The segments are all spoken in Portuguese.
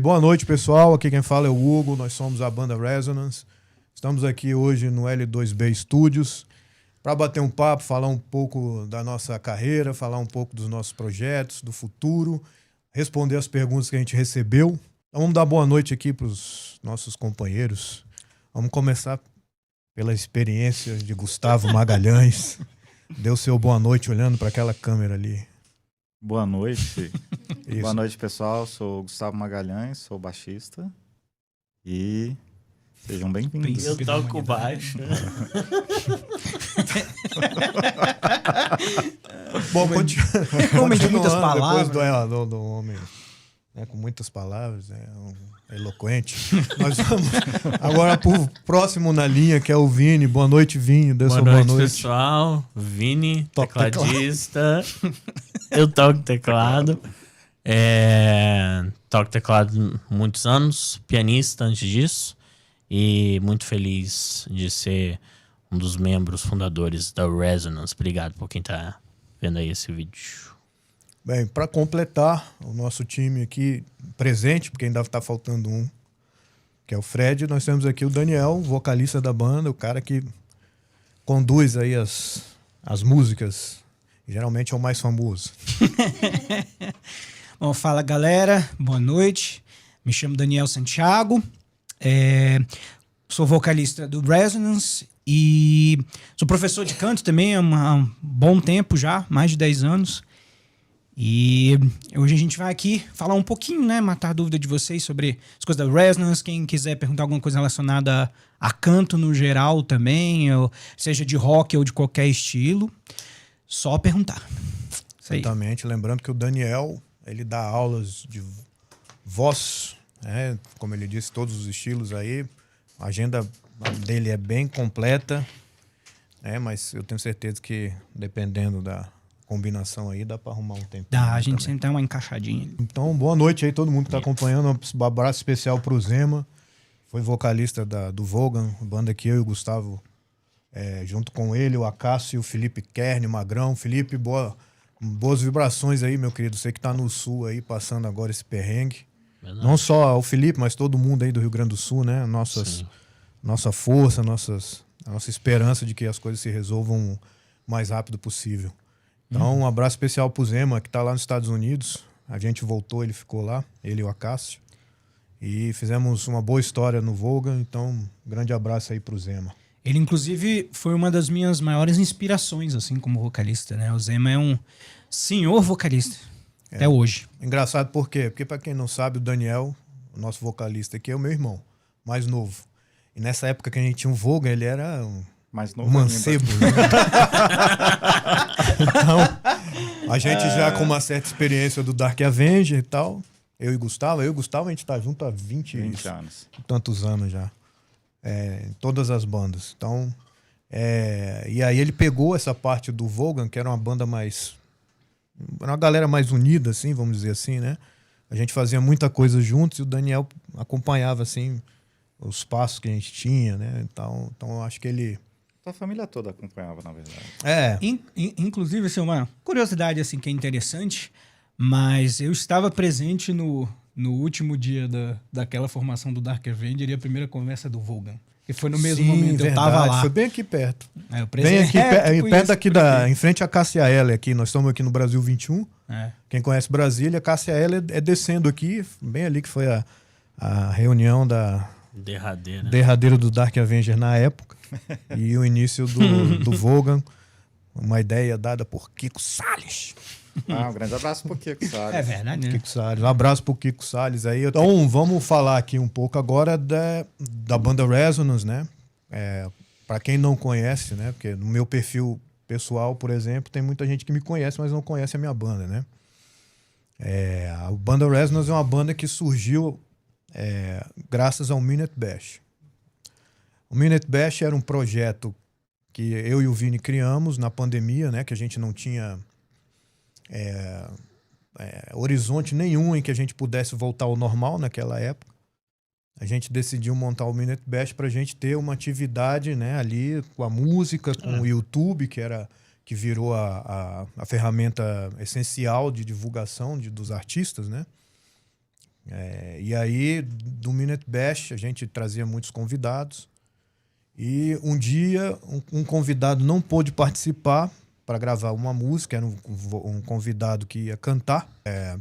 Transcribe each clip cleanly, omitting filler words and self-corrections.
Boa noite, pessoal. Aqui quem fala é o Hugo. Nós somos a banda Resonance. Estamos aqui hoje no L2B Studios para bater um papo, falar um pouco da nossa carreira, falar um pouco dos nossos projetos, do futuro, responder as perguntas que a gente recebeu. Então vamos dar boa noite aqui para os nossos companheiros. Vamos começar pela experiência de Gustavo Magalhães. Dê o seu boa noite olhando para aquela câmera ali. Boa noite. Boa noite, pessoal. Sou o Gustavo Magalhães, sou baixista. E sejam bem-vindos. Eu toco baixo. Bom, Homem de muitas palavras. Depois do homem, né, com muitas palavras, eloquente. Nós vamos agora pro próximo na linha, que é o Vini. Boa noite, Vini. Boa noite, pessoal. Vini, tecladista. Eu toco teclado. Toco teclado há muitos anos, pianista antes disso. E muito feliz de ser um dos membros fundadores da Resonance. Obrigado por quem tá vendo aí esse vídeo. Bem, para completar o nosso time aqui presente, porque ainda está faltando um, que é o Fred, nós temos aqui o Daniel, vocalista da banda, o cara que conduz aí as músicas. Geralmente é o mais famoso. Bom, fala galera, boa noite. Me chamo Daniel Santiago, sou vocalista do Resonance e sou professor de canto também há um bom tempo já, mais de 10 anos. E hoje a gente vai aqui falar um pouquinho, né, matar a dúvida de vocês sobre as coisas da Resonance. Quem quiser perguntar alguma coisa relacionada a canto no geral também, ou seja de rock ou de qualquer estilo, só perguntar. Exatamente. Lembrando que o Daniel, ele dá aulas de voz, né? Como ele disse, todos os estilos aí. A agenda dele é bem completa, né? Mas eu tenho certeza que, dependendo da combinação aí, dá para arrumar um tempo. Dá, a gente sempre dá uma encaixadinha ali. Então, boa noite aí, todo mundo que está acompanhando. Um abraço especial pro Zema. Foi vocalista do Vogan, banda que eu e o Gustavo, junto com ele, o Acácio, o Felipe Kern, Magrão. Felipe, boas vibrações aí, meu querido. Você que tá no sul aí, passando agora esse perrengue. Verdade. Não só o Felipe, mas todo mundo aí do Rio Grande do Sul, né? Nossa força, a nossa esperança de que as coisas se resolvam o mais rápido possível. Então, um abraço especial pro Zema, que tá lá nos Estados Unidos. A gente voltou, ele ficou lá, ele e o Acácio. E fizemos uma boa história no Volga, então um grande abraço aí pro Zema. Ele, inclusive, foi uma das minhas maiores inspirações, assim, como vocalista, né? O Zema é um senhor vocalista, até hoje. Engraçado por quê? Porque, pra quem não sabe, o Daniel, o nosso vocalista aqui, é o meu irmão, mais novo. E nessa época que a gente tinha um Volga, ele era mais novo mancebo. Né? Então, a gente já com uma certa experiência do Dark Avenger e tal, eu e Gustavo, a gente tá junto há 20 anos. Tantos anos já. Em todas as bandas. Então, e aí ele pegou essa parte do Vogan, que era uma banda uma galera mais unida, assim, vamos dizer assim, né? A gente fazia muita coisa juntos e o Daniel acompanhava, assim, os passos que a gente tinha, né? Então eu acho que ele... A família toda acompanhava, na verdade. Inclusive, assim, uma curiosidade assim, que é interessante, mas eu estava presente no último dia daquela formação do Dark Avenger e a primeira conversa do Vogan. Que foi no mesmo momento, verdade, eu tava lá. Foi bem aqui perto. Bem aqui, perto aqui em frente à Cássia Eller aqui. Nós estamos aqui no Brasil 21. Quem conhece Brasília, a Cássia Eller é descendo aqui, bem ali que foi a reunião derradeira do Dark Avenger na época. E o início do Vogan, uma ideia dada por Kiko Salles. Um grande abraço pro Kiko Salles. É verdade, né? Kiko Salles. Um abraço pro Kiko Salles aí. Então, vamos falar aqui um pouco agora da banda Resonance, né? Para quem não conhece, né? Porque no meu perfil pessoal, por exemplo, tem muita gente que me conhece, mas não conhece a minha banda, né? A banda Resonance é uma banda que surgiu graças ao Minute Bash. O Minute Bash era um projeto que eu e o Vini criamos na pandemia, né? Que a gente não tinha horizonte nenhum em que a gente pudesse voltar ao normal naquela época. A gente decidiu montar o Minute Bash para a gente ter uma atividade, né, ali com a música, com o YouTube, que virou a ferramenta essencial de divulgação dos artistas, né? E aí, do Minute Bash, a gente trazia muitos convidados. E um dia, um convidado não pôde participar para gravar uma música, era um convidado que ia cantar.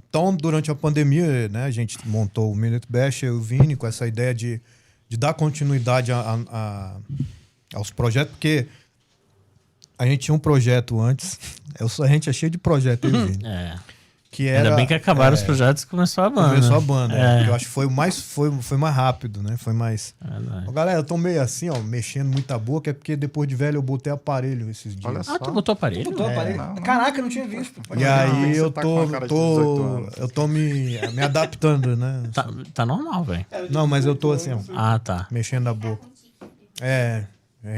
Então, durante a pandemia, né, a gente montou o Minute Bash, eu e o Vini, com essa ideia de dar continuidade aos projetos, porque a gente tinha um projeto antes, a gente é cheio de projeto, eu e o Vini. Que era, ainda bem que acabaram os projetos e começou a banda. Começou a banda, porque eu acho que foi mais rápido, né? Foi mais... Ó, galera, eu tô meio assim, ó, mexendo muita boca, é porque depois de velho eu botei aparelho esses dias. Olha só. Tu botou aparelho? Botou aparelho? Não. Caraca, eu não tinha visto. E aí eu Você tá com a cara de 18 anos. tô me adaptando, né? Tá normal, velho. Não, mas eu tô assim, ó, Ah, tá. mexendo a boca.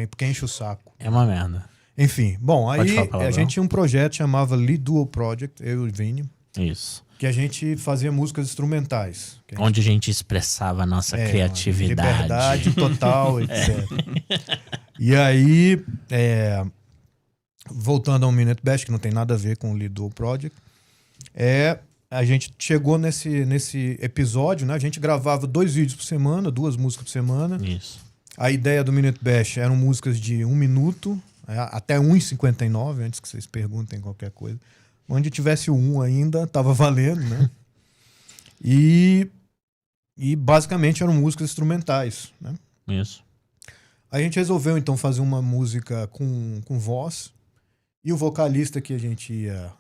Porque enche o saco. É uma merda. Enfim, bom, Pode aí falar palavrão. a gente tinha um projeto chamava Lead Duo Project, eu e o Vini, Isso. que a gente fazia músicas instrumentais. Que a gente- Onde a gente expressava a nossa criatividade. Liberdade total, etc. E aí, voltando ao Minute Bash, que não tem nada a ver com o Lead Duo Project, a gente chegou nesse episódio, né? A gente gravava 2 vídeos por semana, 2 músicas por semana. Isso. A ideia do Minute Bash eram músicas de 1 minuto, até 1:59, antes que vocês perguntem qualquer coisa. Onde tivesse o 1 ainda, tava valendo, né? E basicamente eram músicas instrumentais, né? Isso. A gente resolveu, então, fazer uma música com voz. E o vocalista que a gente ia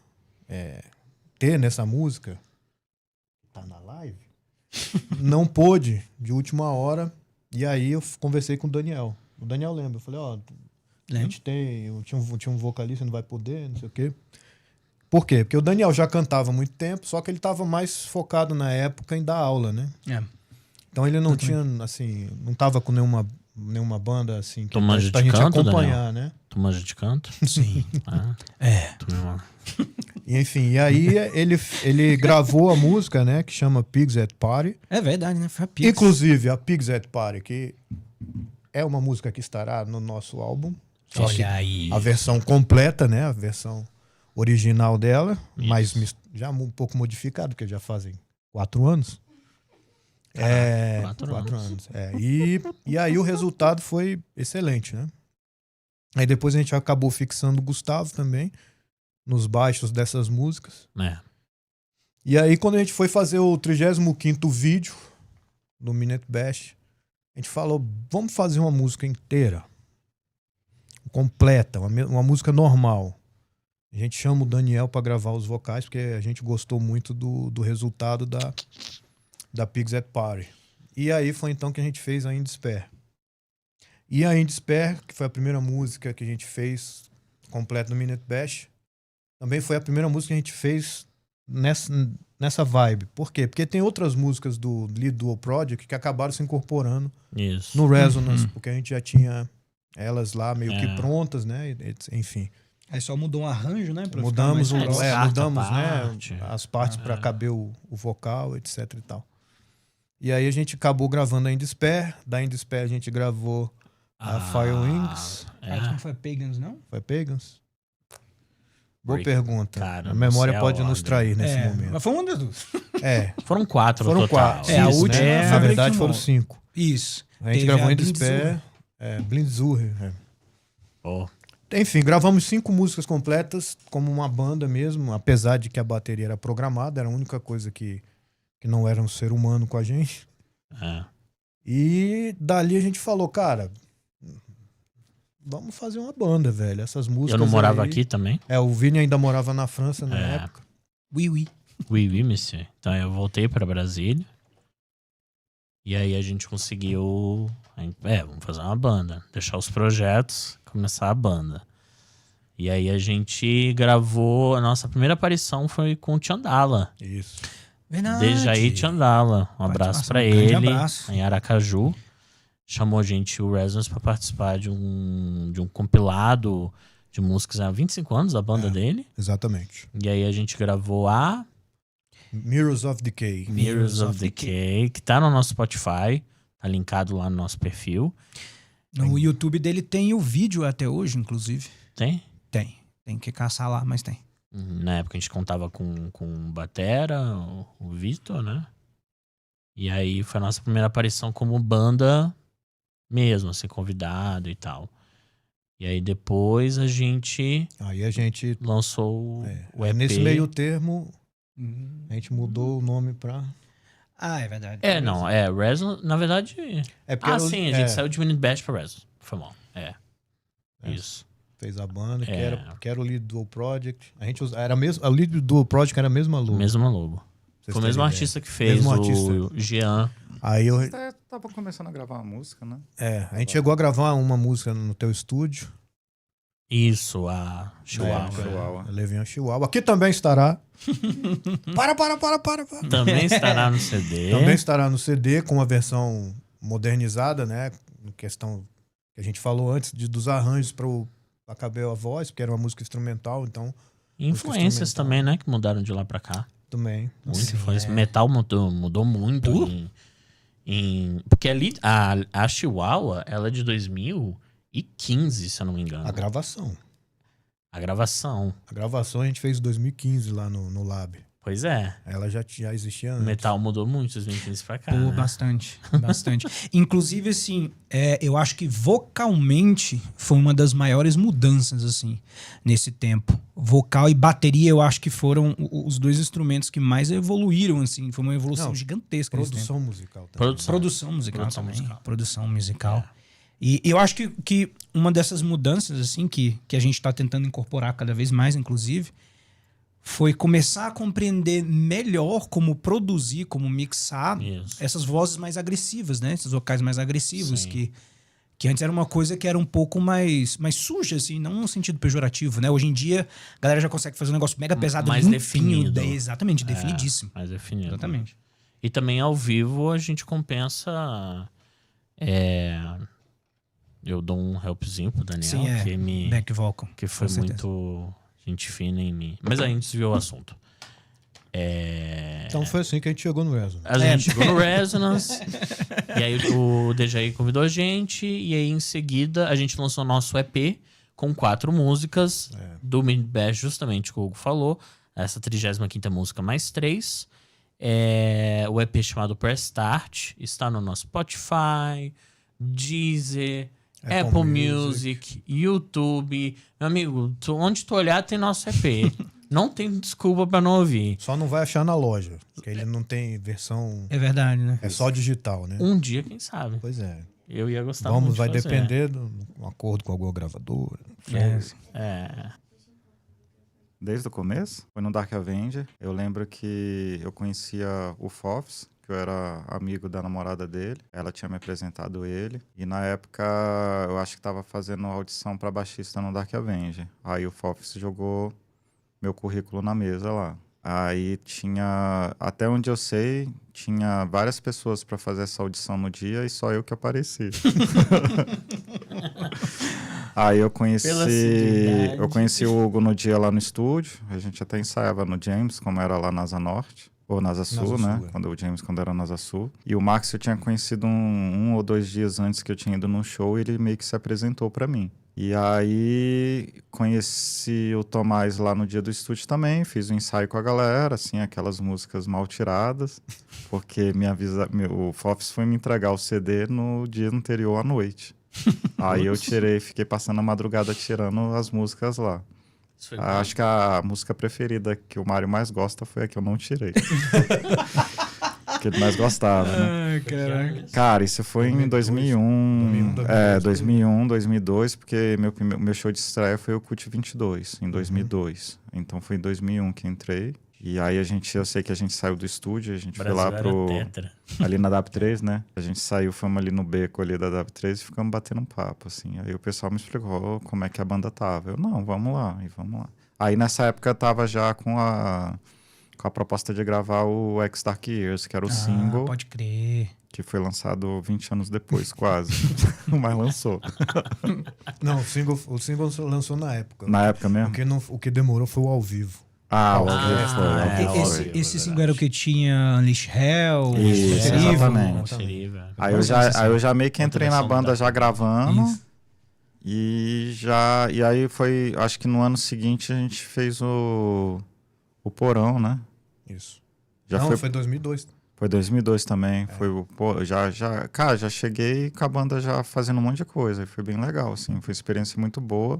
ter nessa música, tá na live, não pôde, de última hora. E aí eu conversei com o Daniel. O Daniel lembra. Eu falei, a gente tinha um vocalista, não vai poder, não sei o quê. Por quê? Porque o Daniel já cantava há muito tempo, só que ele estava mais focado na época em dar aula, né? Então ele não tinha, assim, não tava com nenhuma banda, assim, que Tu manja pra de gente canto, acompanhar, né? Tu manja de canto? Sim. Tu me manda. E, enfim, e aí ele gravou a música, né, que chama Pigs at Party. É verdade, né? Foi a Pix. Inclusive, a Pigs at Party, que é uma música que estará no nosso álbum. Só que Olha aí. a versão completa, né, a versão original dela, mas já um pouco modificado, porque já fazem 4 anos. 4 anos. E aí o resultado foi excelente, né? Aí depois a gente acabou fixando o Gustavo também nos baixos dessas músicas. E aí quando a gente foi fazer o 35º vídeo do Minute Bash, a gente falou, vamos fazer uma música inteira, completa, uma música normal. A gente chama o Daniel para gravar os vocais, porque a gente gostou muito do resultado da Pigs at Party. E aí foi então que a gente fez a In Despair. E a In Despair, que foi a primeira música que a gente fez completa no Minute Bash, também foi a primeira música que a gente fez nessa vibe. Por quê? Porque tem outras músicas do Lead Duo Project que acabaram se incorporando Isso. no Resonance, porque a gente já tinha elas lá meio que prontas, né? Enfim. Aí só mudou um arranjo, né? Pra Mudamos, ficar mais grosso. mudamos parte. né, as partes para caber o vocal, etc e tal. E aí a gente acabou gravando a In Despair. Da In Despair a gente gravou a Firewings. Não foi Pagans, não? Foi Pagans? Boa Break. pergunta. Cara, A memória não sei a pode nos ordem. trair nesse momento. Mas foi uma das duas. Foram 4 no Foram total. 4. A Isso, última né? foi Na a verdade Break foram Tomorrow. 5. Isso. A gente Teve gravou a In Blind Despair, Blind Zur. Pô, Enfim, gravamos 5 músicas completas, como uma banda mesmo, apesar de que a bateria era programada, era a única coisa que não era um ser humano com a gente. E dali a gente falou, cara, vamos fazer uma banda, velho. Essas músicas. eu não morava aí- aqui também. O Vini ainda morava na França na época. Oui, oui. Oui, monsieur. Então eu voltei pra Brasília. E aí a gente conseguiu. Vamos fazer uma banda. Deixar os projetos, começar a banda. E aí a gente gravou. A nossa primeira aparição foi com o Tchandala. Isso. Verdade. Dejaí Tchandala. Um abraço pra grande ele. abraço. Em Aracaju. Chamou a gente, o Resonance, pra participar de um compilado de músicas há 25 anos da banda dele. Exatamente. E aí a gente gravou a Mirrors of Decay. Mirrors of Decay, que tá no nosso Spotify, tá linkado lá no nosso perfil. No YouTube dele tem o vídeo até hoje, inclusive. Tem? Tem. Tem que caçar lá, mas tem. Na época a gente contava com o Batera, o Vitor, né? E aí foi a nossa primeira aparição como banda mesmo, assim, convidado e tal. E aí depois a gente Aí a gente... lançou o EP. Nesse meio termo, a gente mudou o nome pra... Ah, é verdade. Resonance, na verdade... É porque era o- sim, a gente saiu de Minute Bash pra Resonance. Foi mal, isso. Fez a banda, É. que era o Lead Dual Project. A gente era mesmo, a Lead Dual Project era a mesma logo. Mesma logo. Vocês Foi o terem mesmo ideia. artista que fez Mesmo o artista. Jean. Aí eu, Você tava começando a gravar uma música, né? a gente chegou a gravar uma música no teu estúdio. Isso, a Chihuahua. Chihuahua. Eu levei um Chihuahua. Aqui também estará. Para. Também estará no CD. Também estará no CD com uma versão modernizada, né? Em questão que a gente falou antes dos arranjos pra caber a voz, porque era uma música instrumental, então Influências instrumental. também, né? Que mudaram de lá pra cá. também. Muita Sim, influência. é. Metal mudou muito. Porque ali, a Chihuahua, ela é de 2015, se eu não me engano. A gravação. A gravação. A gravação a gente fez em 2015 lá no Lab. Pois é. Ela já existia O antes. metal mudou muito de 2015 pra cá. Pô, né? bastante. Inclusive, assim, eu acho que vocalmente foi uma das maiores mudanças, assim, nesse tempo. Vocal e bateria, eu acho que foram os dois instrumentos que mais evoluíram, assim. Foi uma evolução Não, gigantesca nesse tempo. Produção musical também. Produção musical Produção também. musical. Produção musical. E eu acho que uma dessas mudanças, assim, que a gente está tentando incorporar cada vez mais, inclusive, foi começar a compreender melhor como produzir, como mixar Isso. essas vozes mais agressivas, né? Esses vocais mais agressivos, Sim. que antes era uma coisa que era um pouco mais suja, assim, não no sentido pejorativo, né? Hoje em dia, a galera já consegue fazer um negócio mega pesado, Mais limpinho, definido. Exatamente, definidíssimo. Mais definido. Exatamente. E também ao vivo a gente compensa. Eu dou um helpzinho pro Daniel, Sim, back vocal. que foi com certeza. muito gente fina em mim. Mas aí a gente desviou o assunto. Então foi assim que a gente chegou no Resonance. A gente chegou no Resonance. E aí o DJI convidou a gente. E aí em seguida a gente lançou nosso EP com 4 músicas do Mid Bash, justamente que o Hugo falou. Essa 35ª música mais 3. O EP chamado Press Start está no nosso Spotify, Deezer, Apple Music, YouTube. Meu amigo, onde tu olhar tem nosso EP. Não tem desculpa pra não ouvir. Só não vai achar na loja, porque ele não tem versão... É verdade, né? É só digital, né? Um dia, quem sabe? Pois é. Eu ia gostar muito de Vai fazer. depender do acordo com alguma gravadora. Desde o começo, foi no Dark Avenger. Eu lembro que eu conhecia o Fofs, que eu era amigo da namorada dele. Ela tinha me apresentado ele. E na época, eu acho que tava fazendo audição pra baixista no Dark Avenger. Aí o Fofs jogou meu currículo na mesa lá. Aí tinha, até onde eu sei, tinha várias pessoas pra fazer essa audição no dia e só eu que apareci. Aí eu conheci o Hugo no dia lá no estúdio. A gente até ensaiava no James, como era lá na Asa Norte. Ou na Asa Sul, né? Quando era na Asa Sul. E o Max eu tinha conhecido um ou 2 dias antes que eu tinha ido num show e ele meio que se apresentou pra mim. E aí conheci o Tomás lá no dia do estúdio também, fiz um ensaio com a galera, assim, aquelas músicas mal tiradas, porque o Fofs foi me entregar o CD no dia anterior à noite. Aí eu fiquei passando a madrugada tirando as músicas lá. Acho que a música preferida que o Mário mais gosta foi a que eu não tirei. Que ele mais gostava, né? Cara, isso foi em 2001. 2002, porque meu show de estreia foi o Cult 22, em 2002. Então foi em 2001 que entrei. E aí eu sei que a gente saiu do estúdio, a gente foi lá ali na DAP3, né? A gente saiu, fomos ali no beco ali da DAP3 e ficamos batendo um papo, assim. Aí o pessoal me explicou como é que a banda tava. Eu, não, vamos lá. Aí nessa época eu tava já com a proposta de gravar o X Dark Years, que era o single. Pode crer. Que foi lançado 20 anos depois, quase. Mas lançou. Não, o single lançou na época. Na época mesmo? O que demorou foi o ao vivo. O ao vivo foi. Esse single era o que tinha Unleash Hell, Isso, exatamente. Aí eu já meio que entrei na banda já gravando. Isso. E aí foi, acho que no ano seguinte a gente fez o Porão, né? Isso. Foi 2002. Foi 2002 também. Foi, pô, cara, já cheguei com a banda já fazendo um monte de coisa. Foi bem legal, assim. Foi uma experiência muito boa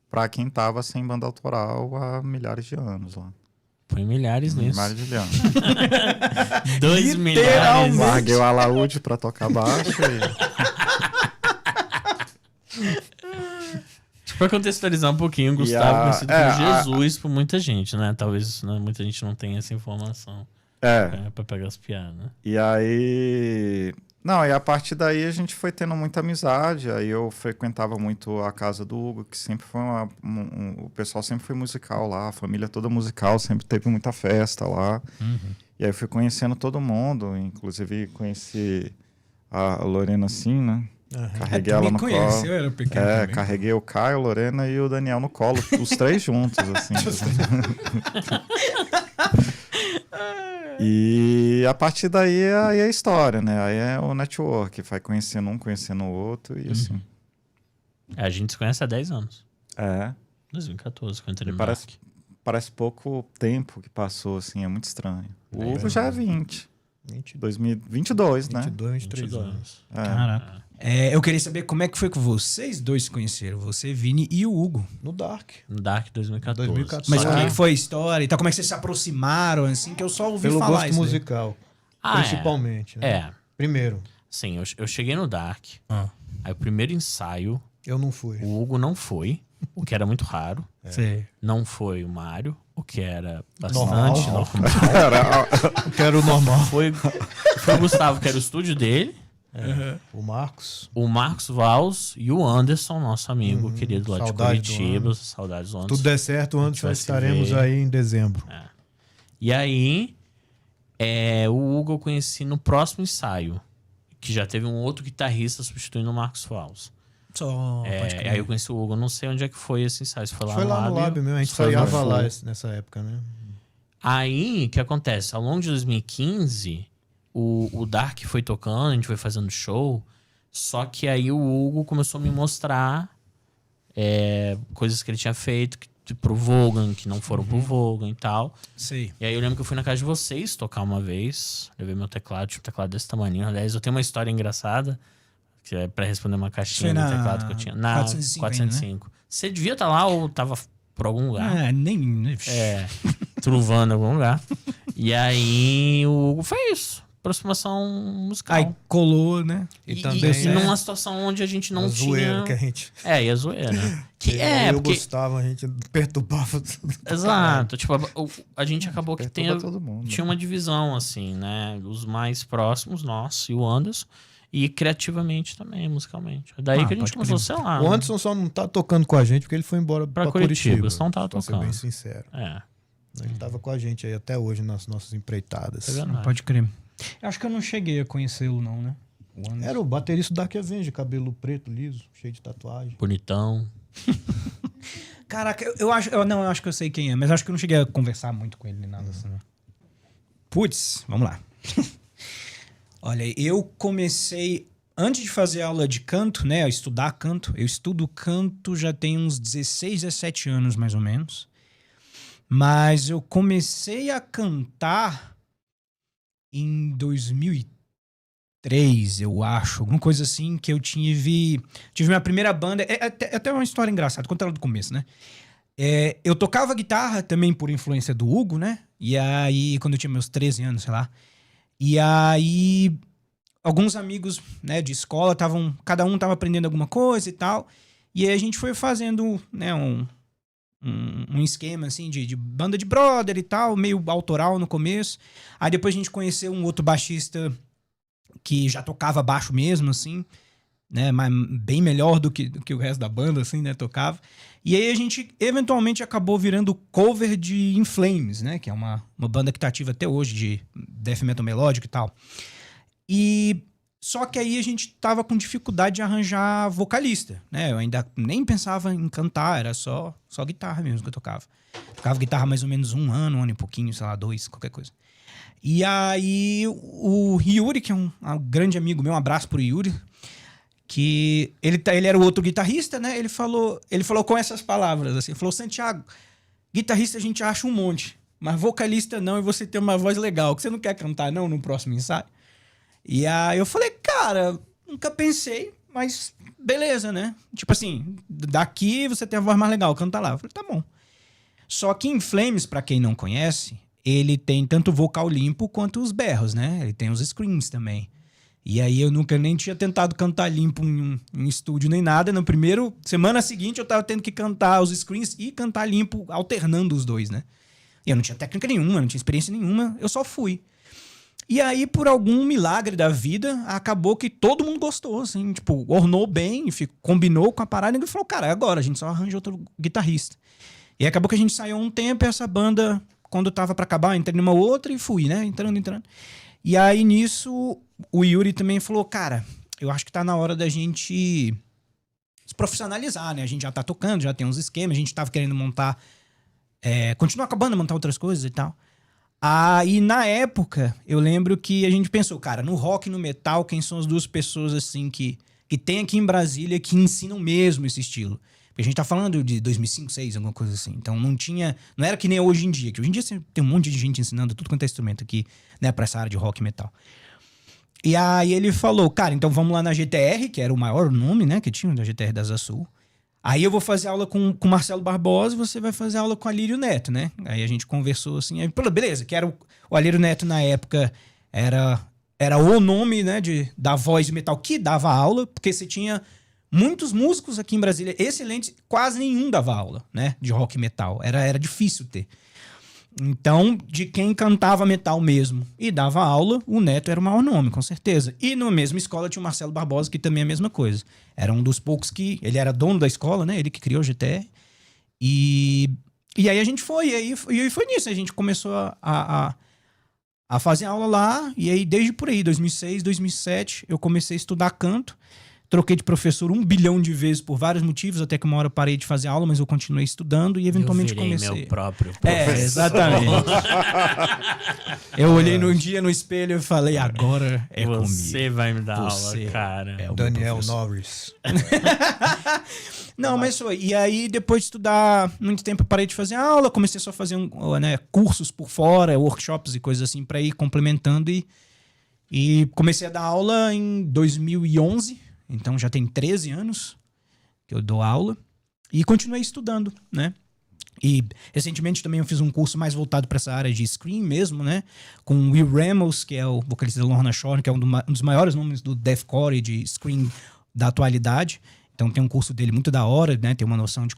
pra quem tava sem banda autoral há milhares de anos lá. Foi milhares nisso. Milhares de anos. 2 milhares. Larguei o alaúde pra tocar baixo Pra contextualizar um pouquinho, o Gustavo é conhecido como Jesus por muita gente, né? Talvez muita gente não tenha essa informação. Pra pegar as piadas. E aí... Não, e a partir daí a gente foi tendo muita amizade. Aí eu frequentava muito a casa do Hugo, que sempre foi o pessoal sempre foi musical lá, a família toda musical, sempre teve muita festa lá. E aí eu fui conhecendo todo mundo, inclusive conheci a Lorena assim, né? Carreguei ela no colo. Eu era pequeno também. Carreguei o Caio, a Lorena e o Daniel no colo, os 3 juntos, assim. E a partir daí aí é a história, né? Aí é o network, vai conhecendo um, conhecendo o outro e assim. A gente se conhece há 10 anos. 2014, quando entrei no parece pouco tempo que passou, assim, é muito estranho. O Hugo já é 2022, né? 23 anos. Caraca. Eu queria saber como é que foi que vocês dois se conheceram, você, Vini e o Hugo. No Dark. No Dark 2014. Mas como é que foi a história e tal? Como é que vocês se aproximaram, assim, que eu só ouvi falar falar gosto isso musical, principalmente. Né? Primeiro. Sim, eu cheguei no Dark, aí o primeiro ensaio... Eu não fui. O Hugo não foi, o que era muito raro. Não foi o Mário, o que era bastante normal. O que era o normal. Foi o Gustavo, que era o estúdio dele. O Marcos. O Marcos Valls e o Anderson, nosso amigo querido lá de Curitiba. Saudades do Anderson. Tudo der certo, o Anderson estaremos aí em dezembro. E aí, o Hugo eu conheci no próximo ensaio, que já teve um outro guitarrista substituindo o Marcos Valls. Aí eu conheci o Hugo, não sei onde é que foi esse ensaio. Foi lá no Lab mesmo, a gente ensaiava lá nessa época, né? Aí, o que acontece? Ao longo de 2015... O Dark foi tocando, a gente foi fazendo show, só que aí o Hugo começou a me mostrar coisas que ele tinha feito pro Vogan, que não foram pro Vogan e tal. Sim. E aí eu lembro que eu fui na casa de vocês tocar uma vez, levei meu teclado, tinha um teclado desse tamanho. Aliás, eu tenho uma história engraçada, que é pra responder uma caixinha do teclado que eu tinha. Na 405. Né? Você devia estar lá ou tava por algum lugar? Nem... Truvando em algum lugar. E aí o Hugo foi isso. Aproximação musical. Aí colou, né? E também numa situação onde a gente não tinha... Zoeira que a gente... E a zoeira, né? Eu gostava, a gente perturbava tudo. Exato. Tipo, a gente acabou que tinha uma divisão, assim, né? Os mais próximos, nós e o Anderson. E criativamente também, musicalmente. Daí que a gente começou, sei lá... O Anderson só não tá tocando com a gente porque ele foi embora pra Curitiba. Não tava tocando. Pra ser bem sincero. Ele tava com a gente aí até hoje nas nossas empreitadas. Pode crer. Eu acho que eu não cheguei a conhecê-lo, não, né? Era o baterista do Dark Avenger, cabelo preto, liso, cheio de tatuagem. Bonitão. Caraca, eu acho que eu sei quem é, mas acho que eu não cheguei a conversar muito com ele nem nada assim. Putz, vamos lá. Olha, eu comecei, antes de fazer aula de canto, né, estudar canto, eu estudo canto já tem uns 16, 17 anos mais ou menos. Mas eu comecei a cantar em 2003, eu acho. Alguma coisa assim que eu tive minha primeira banda. É até uma história engraçada, conta ela do começo, né? Eu tocava guitarra também por influência do Hugo, né? E aí, quando eu tinha meus 13 anos, sei lá. E aí, alguns amigos, né, de escola cada um tava aprendendo alguma coisa e tal. E aí a gente foi fazendo, né, um esquema, assim, de banda de brother e tal, meio autoral no começo. Aí depois a gente conheceu um outro baixista que já tocava baixo mesmo, assim, né, mas bem melhor do que o resto da banda, assim, né, tocava. E aí a gente, eventualmente, acabou virando cover de In Flames, né, que é uma banda que tá ativa até hoje, de death metal melódico e tal. Só que aí a gente tava com dificuldade de arranjar vocalista, né? Eu ainda nem pensava em cantar, era só guitarra mesmo que eu tocava. Tocava guitarra mais ou menos um ano e pouquinho, sei lá, 2, qualquer coisa. E aí o Yuri, que é um grande amigo meu, um abraço pro Yuri, que ele era o outro guitarrista, né? Ele falou com essas palavras, assim, ele falou: Santiago, guitarrista a gente acha um monte, mas vocalista não, e você tem uma voz legal, que você não quer cantar não no próximo ensaio? E aí eu falei, cara, nunca pensei, mas beleza, né? Tipo assim, daqui você tem a voz mais legal, canta lá. Eu falei, tá bom. Só que In Flames, pra quem não conhece, ele tem tanto vocal limpo quanto os berros, né? Ele tem os screams também. E aí eu nunca nem tinha tentado cantar limpo em estúdio nem nada. No primeiro, semana seguinte, eu tava tendo que cantar os screams e cantar limpo, alternando os dois, né? E eu não tinha técnica nenhuma, não tinha experiência nenhuma, eu só fui. E aí, por algum milagre da vida, acabou que todo mundo gostou, assim, tipo, ornou bem, combinou com a parada e falou, cara, agora a gente só arranja outro guitarrista. E acabou que a gente saiu um tempo e essa banda, quando tava pra acabar, entrei numa outra e fui, né? Entrando. E aí, nisso, o Yuri também falou, cara, eu acho que tá na hora da gente se profissionalizar, né? A gente já tá tocando, já tem uns esquemas, a gente tava querendo montar, continuar com a banda, montar outras coisas e tal. Aí, na época, eu lembro que a gente pensou, cara, no rock e no metal, quem são as duas pessoas, assim, que tem aqui em Brasília que ensinam mesmo esse estilo? Porque a gente tá falando de 2005, 2006, alguma coisa assim. Então, não era que nem hoje em dia, que hoje em dia tem um monte de gente ensinando tudo quanto é instrumento aqui, né, pra essa área de rock e metal. E aí ele falou, cara, então vamos lá na GTR, que era o maior nome, né, que tinha, da GTR da Asa Sul. Aí eu vou fazer aula com o Marcelo Barbosa e você vai fazer aula com o Alírio Neto, né? Aí a gente conversou assim, aí, beleza, que era o Alírio Neto na época era o nome, né, da voz de metal que dava aula, porque você tinha muitos músicos aqui em Brasília excelentes, quase nenhum dava aula, né, de rock e metal. Era difícil ter. Então, de quem cantava metal mesmo e dava aula, o Neto era o maior nome, com certeza. E na mesma escola tinha o Marcelo Barbosa, que também é a mesma coisa. Era um dos poucos que... Ele era dono da escola, né? Ele que criou o GTR. E aí a gente foi. E aí foi nisso. A gente começou a fazer aula lá. E aí, desde por aí, 2006, 2007, eu comecei a estudar canto. Troquei de professor 1 bilhão de vezes por vários motivos, até que uma hora eu parei de fazer aula, mas eu continuei estudando e eventualmente comecei. Meu próprio professor. Exatamente. Eu olhei num dia no espelho e falei, agora é comigo. Você vai me dar aula, cara. É o Daniel Norris. Não, mas foi. E aí, depois de estudar muito tempo, eu parei de fazer aula, comecei só a fazer cursos por fora, workshops e coisas assim, pra ir complementando. E comecei a dar aula em 2011. Então já tem 13 anos que eu dou aula e continuei estudando, né? E recentemente também eu fiz um curso mais voltado para essa área de scream mesmo, né? Com o Will Ramos, que é o vocalista da Lorna Shore, que é um dos maiores nomes do deathcore e de scream da atualidade. Então tem um curso dele muito da hora, né? Tem uma noção de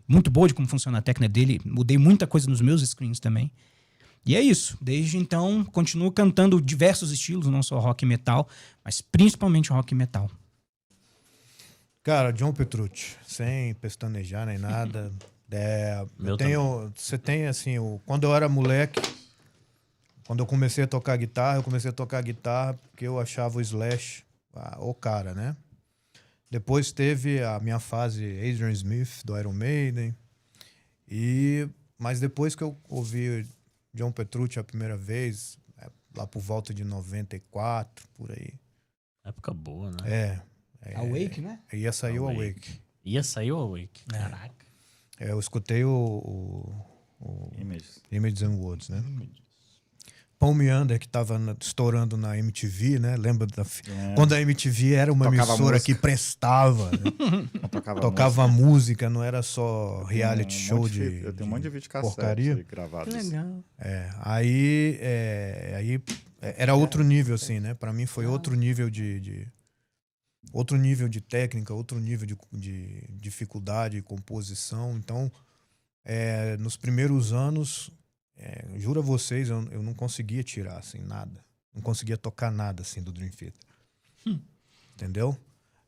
muito boa de como funciona a técnica dele. Mudei muita coisa nos meus screams também. E é isso. Desde então continuo cantando diversos estilos, não só rock e metal, mas principalmente rock e metal. Cara, John Petrucci, sem pestanejar nem nada. Você tem assim, quando eu era moleque, quando eu comecei a tocar guitarra, porque eu achava o Slash o cara, né? Depois teve a minha fase Adrian Smith, do Iron Maiden. Mas depois que eu ouvi John Petrucci a primeira vez, lá por volta de 94, por aí. Época boa, né? Awake, né? Ia sair o Awake. Ia sair o Awake. Caraca. Eu escutei o Images and Words, né? Paul Meander, que tava estourando na MTV, né? Lembra quando a MTV era uma emissora que prestava, né? Tocava música, não era só reality show eu tenho um monte de vídeo porcaria gravado. Que legal. Aí era outro nível, assim, né? Pra mim foi outro nível outro nível de técnica, outro nível de dificuldade, composição. Então, nos primeiros anos, juro a vocês, eu não conseguia tirar assim, nada. Não conseguia tocar nada assim, do Dream Theater. Entendeu?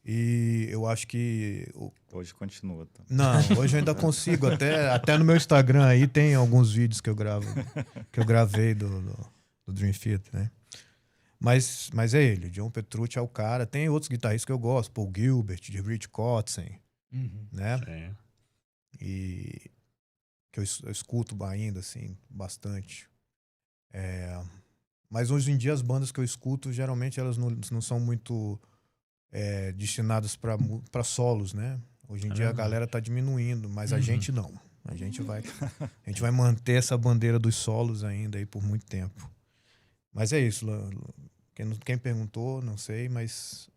E eu acho que... Hoje continua. Tá? Não, hoje eu ainda consigo. Até no meu Instagram aí tem alguns vídeos que eu gravei do Dream Theater, né? Mas é ele, o John Petrucci é o cara. Tem outros guitarristas que eu gosto, Paul Gilbert, de Rich Kotzen, né? Sim. E que eu escuto ainda, assim, bastante. Mas hoje em dia as bandas que eu escuto, geralmente elas não são muito destinadas para solos, né? Hoje em dia a galera tá diminuindo, mas a gente não. A gente vai manter essa bandeira dos solos ainda aí por muito tempo. Mas é isso. Quem perguntou, não sei, mas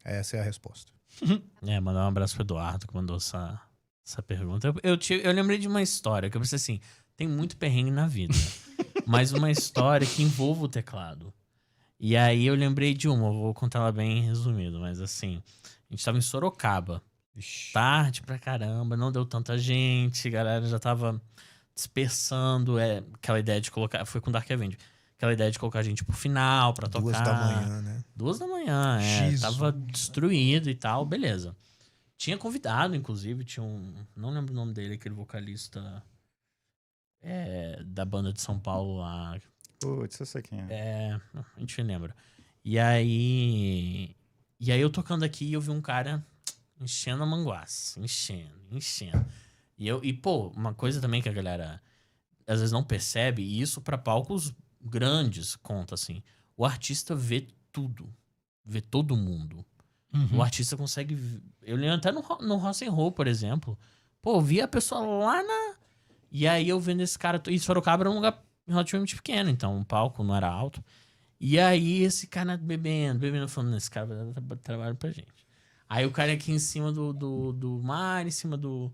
essa é a resposta. Mandar um abraço pro Eduardo que mandou essa pergunta. Eu lembrei de uma história que eu pensei assim, tem muito perrengue na vida, mas uma história que envolve o teclado. E aí eu lembrei de uma, eu vou contar ela bem resumido, mas assim, a gente tava em Sorocaba, tarde pra caramba, não deu tanta gente, a galera já tava dispersando, aquela ideia de colocar, foi com Dark Avenger, aquela ideia de colocar a gente pro final pra tocar. 2 da manhã, né? 2 da manhã, tava destruído e tal, beleza. Tinha convidado, inclusive, tinha não lembro o nome dele, aquele vocalista da banda de São Paulo lá. Putz, eu sei quem é. A gente lembra. E aí eu tocando aqui e eu vi um cara enchendo a manguaça, enchendo. E pô, uma coisa também que a galera às vezes não percebe, e isso pra palcos grandes conta, assim. O artista vê tudo. Vê todo mundo. Uhum. O artista consegue... Eu lembro até no Rock and Roll, por exemplo. Pô, eu vi a pessoa lá na... E aí eu vendo esse cara... E Sorocaba era um lugar relativamente pequeno, então o palco não era alto. E aí esse cara bebendo, falando, esse cara vai dar trabalho pra gente. Aí o cara aqui em cima do mar, em cima do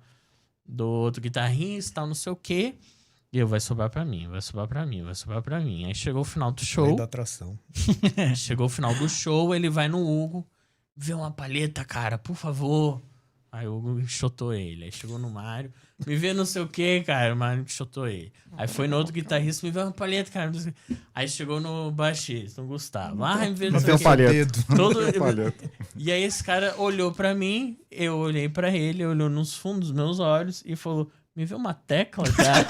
outro guitarrista, tal, não sei o quê. E vai sobrar pra mim. Aí chegou o final do show. Da atração. Chegou o final do show, ele vai no Hugo, vê uma palheta, cara, por favor. Aí o Hugo enxotou ele. Aí chegou no Mário, me vê não sei o que, cara, o Mário enxotou ele. Aí foi no outro guitarrista, me vê uma palheta, cara. Aí chegou no baixista, no Gustavo. Me vê não sei o que. E aí esse cara olhou pra mim, eu olhei pra ele, olhou nos fundos dos meus olhos e falou... Me vê uma tecla, cara.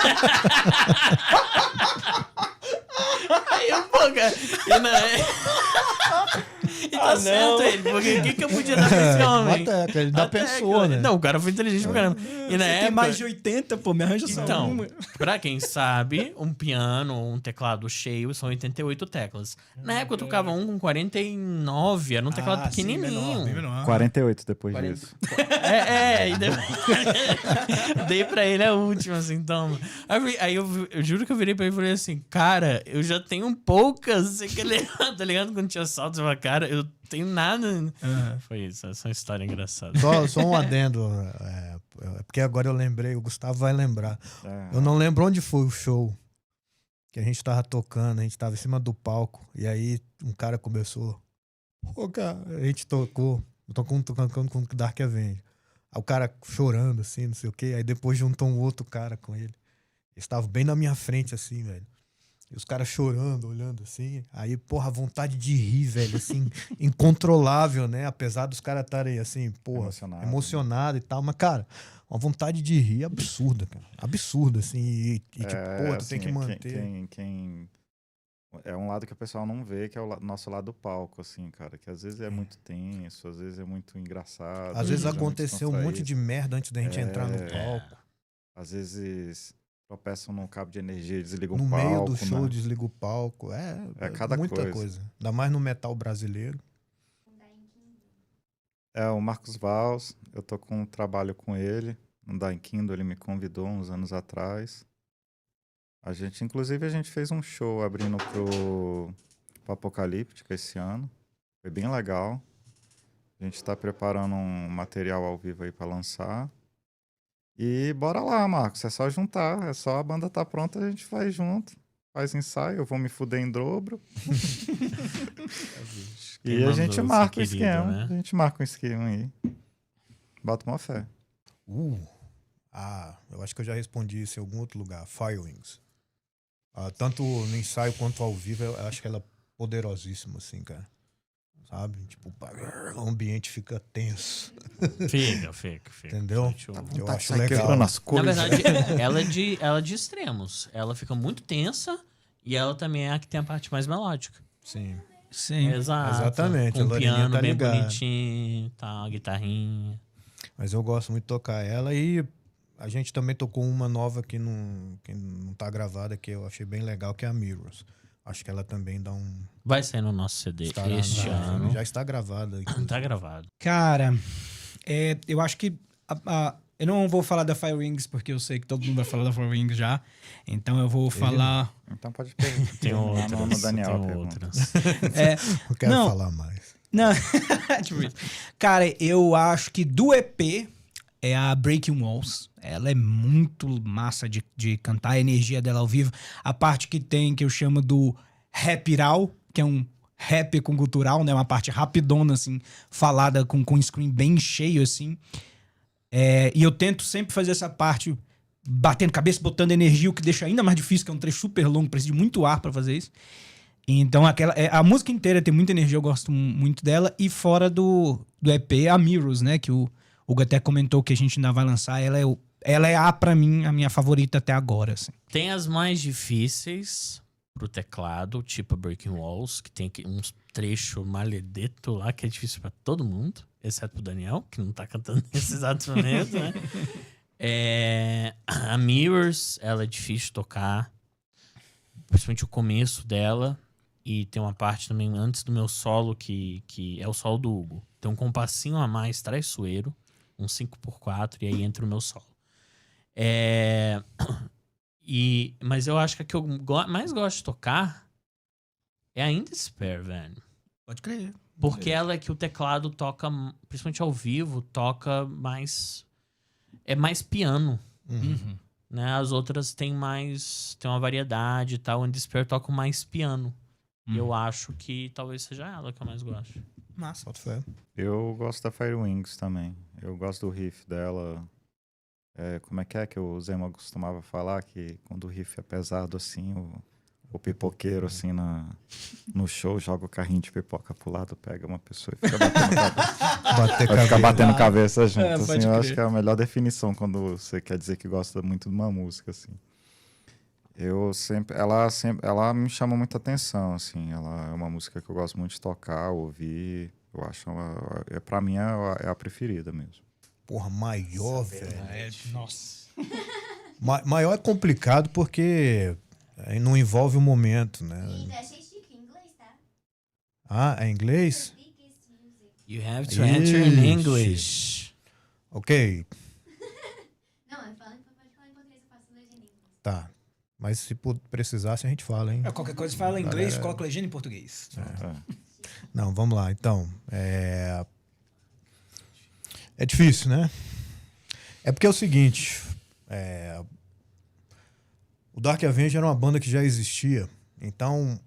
Aí eu, pô, cara. E tá certo ele, porque o que eu podia dar pra esse homem? Uma tecla, ele dá pessoa, né? Não, o cara foi inteligente pra caramba. E na época, tem mais de 80, pô, me arranja só uma. Pra quem sabe, um piano ou um teclado cheio são 88 teclas. Na época eu tocava um com 49, era um teclado pequenininho. Sim, menor. 48 depois disso. E dei pra ele a última, assim, toma. Aí eu juro que eu virei pra ele e falei assim, cara, eu já tenho poucas, tá ligado? Quando tinha salto, eu falei, cara, eu tenho nada. Foi isso, essa é uma história engraçada. Só um adendo, porque agora eu lembrei, o Gustavo vai lembrar. Eu não lembro onde foi o show que a gente tava tocando, a gente tava em cima do palco, e aí um cara começou, cara, a gente tocando com o Dark Avenger. Aí o cara chorando, assim, não sei o quê, aí depois juntou um outro cara com ele. Eles estavam bem na minha frente, assim, velho. E os caras chorando, olhando assim. Aí, porra, a vontade de rir, velho, assim, incontrolável, né? Apesar dos caras estarem, assim, porra, emocionados e tal. Mas, cara, uma vontade de rir absurda, cara. Absurda, assim. E tipo, pô, tu assim, tem que manter. É um lado que o pessoal não vê, que é o nosso lado do palco, assim, cara. Que às vezes é muito tenso, às vezes é muito engraçado. Às vezes aconteceu um monte de merda antes da gente entrar no palco. Às vezes... tropeçam no cabo de energia, desligam o palco. No meio do show, desliga o palco. Cada muita coisa. Ainda mais no metal brasileiro. O Marcos Valls, eu tô com um trabalho com ele, no Daikindo, ele me convidou uns anos atrás. Inclusive, a gente fez um show abrindo pro Apocalíptica esse ano. Foi bem legal. A gente tá preparando um material ao vivo aí pra lançar. E bora lá, Marcos, é só juntar, é só a banda tá pronta, a gente faz junto, faz ensaio, eu vou me fuder em dobro. E a gente marca o esquema, né? A gente marca um esquema aí. Bota uma fé. Eu acho que eu já respondi isso em algum outro lugar, Firewings. Tanto no ensaio quanto ao vivo, eu acho que ela é poderosíssima, assim, cara. Sabe? Tipo, o ambiente fica tenso. Fica. Entendeu? Eu acho legal. Nas cores. Na verdade, ela é de extremos. Ela fica muito tensa e ela também é a que tem a parte mais melódica. Sim. Exato. Exatamente. Com um piano tá bem ligado. bonitinho, tá, guitarrinha. Mas eu gosto muito de tocar ela e a gente também tocou uma nova que não tá gravada, que eu achei bem legal, que é a Mirrors. Acho que ela também dá um... Vai sair no nosso CD este ano. Já está gravada. Tá gravado. Cara, eu acho que Eu não vou falar da Fire Wings, porque eu sei que todo mundo vai falar da Fire Wings já. Então eu vou falar... Então pode perguntar. Tem outras. No Daniel, tem outras. Não quero falar mais. Não, tipo isso. Cara, eu acho que do EP é a Breaking Walls. Ela é muito massa de cantar, a energia dela ao vivo. A parte que tem, que eu chamo do rapiral, que é um rap com gutural, né? Uma parte rapidona, assim, falada com um screen bem cheio, assim. E eu tento sempre fazer essa parte batendo cabeça, botando energia, o que deixa ainda mais difícil, que é um trecho super longo, precisa de muito ar pra fazer isso. Então, a música inteira tem muita energia, eu gosto muito dela. E fora do EP, a Mirrors, né? Que o Hugo até comentou que a gente ainda vai lançar. Ela é, pra mim, a minha favorita até agora, assim. Tem as mais difíceis pro teclado, tipo a Breaking Walls, que tem uns trechos maledeto lá, que é difícil pra todo mundo, exceto pro Daniel, que não tá cantando nesse exato momento, né? A Mirrors, ela é difícil de tocar, principalmente o começo dela, e tem uma parte também antes do meu solo, que é o solo do Hugo. Tem um compassinho a mais traiçoeiro, um 5x4, e aí entra o meu solo. Mas eu acho que a que eu mais gosto de tocar é a In Despair, velho. Pode crer. Porque ela é que o teclado toca, principalmente ao vivo, toca mais... É mais piano. Uhum. Né? As outras tem uma variedade e tal. O In Despair toca mais piano. E eu acho que talvez seja ela que eu mais gosto. Massa. Bota fé. Eu gosto da Fire Wings também. Eu gosto do riff dela. Como é que o Zema costumava falar? Que quando o riff é pesado assim, o pipoqueiro assim no show joga o carrinho de pipoca pro lado, pega uma pessoa e fica batendo cabeça junto. Assim, eu acho que é a melhor definição quando você quer dizer que gosta muito de uma música, assim. Ela me chama muita atenção, assim. Ela é uma música que eu gosto muito de tocar, ouvir. Eu acho pra mim é a preferida mesmo. Porra, maior, velho. Nossa. Maior é complicado porque não envolve o momento, né? E achei chique em inglês, tá? Ah, é inglês? You have to enter in English. Ok, Não, pode falar em português, eu faço legenda em inglês. tá. Mas se precisasse, a gente fala, hein? Qualquer coisa fala em inglês, coloca legenda em português. Não, vamos lá. Então, é difícil, né? É porque é o seguinte, o Dark Avenger era uma banda que já existia, então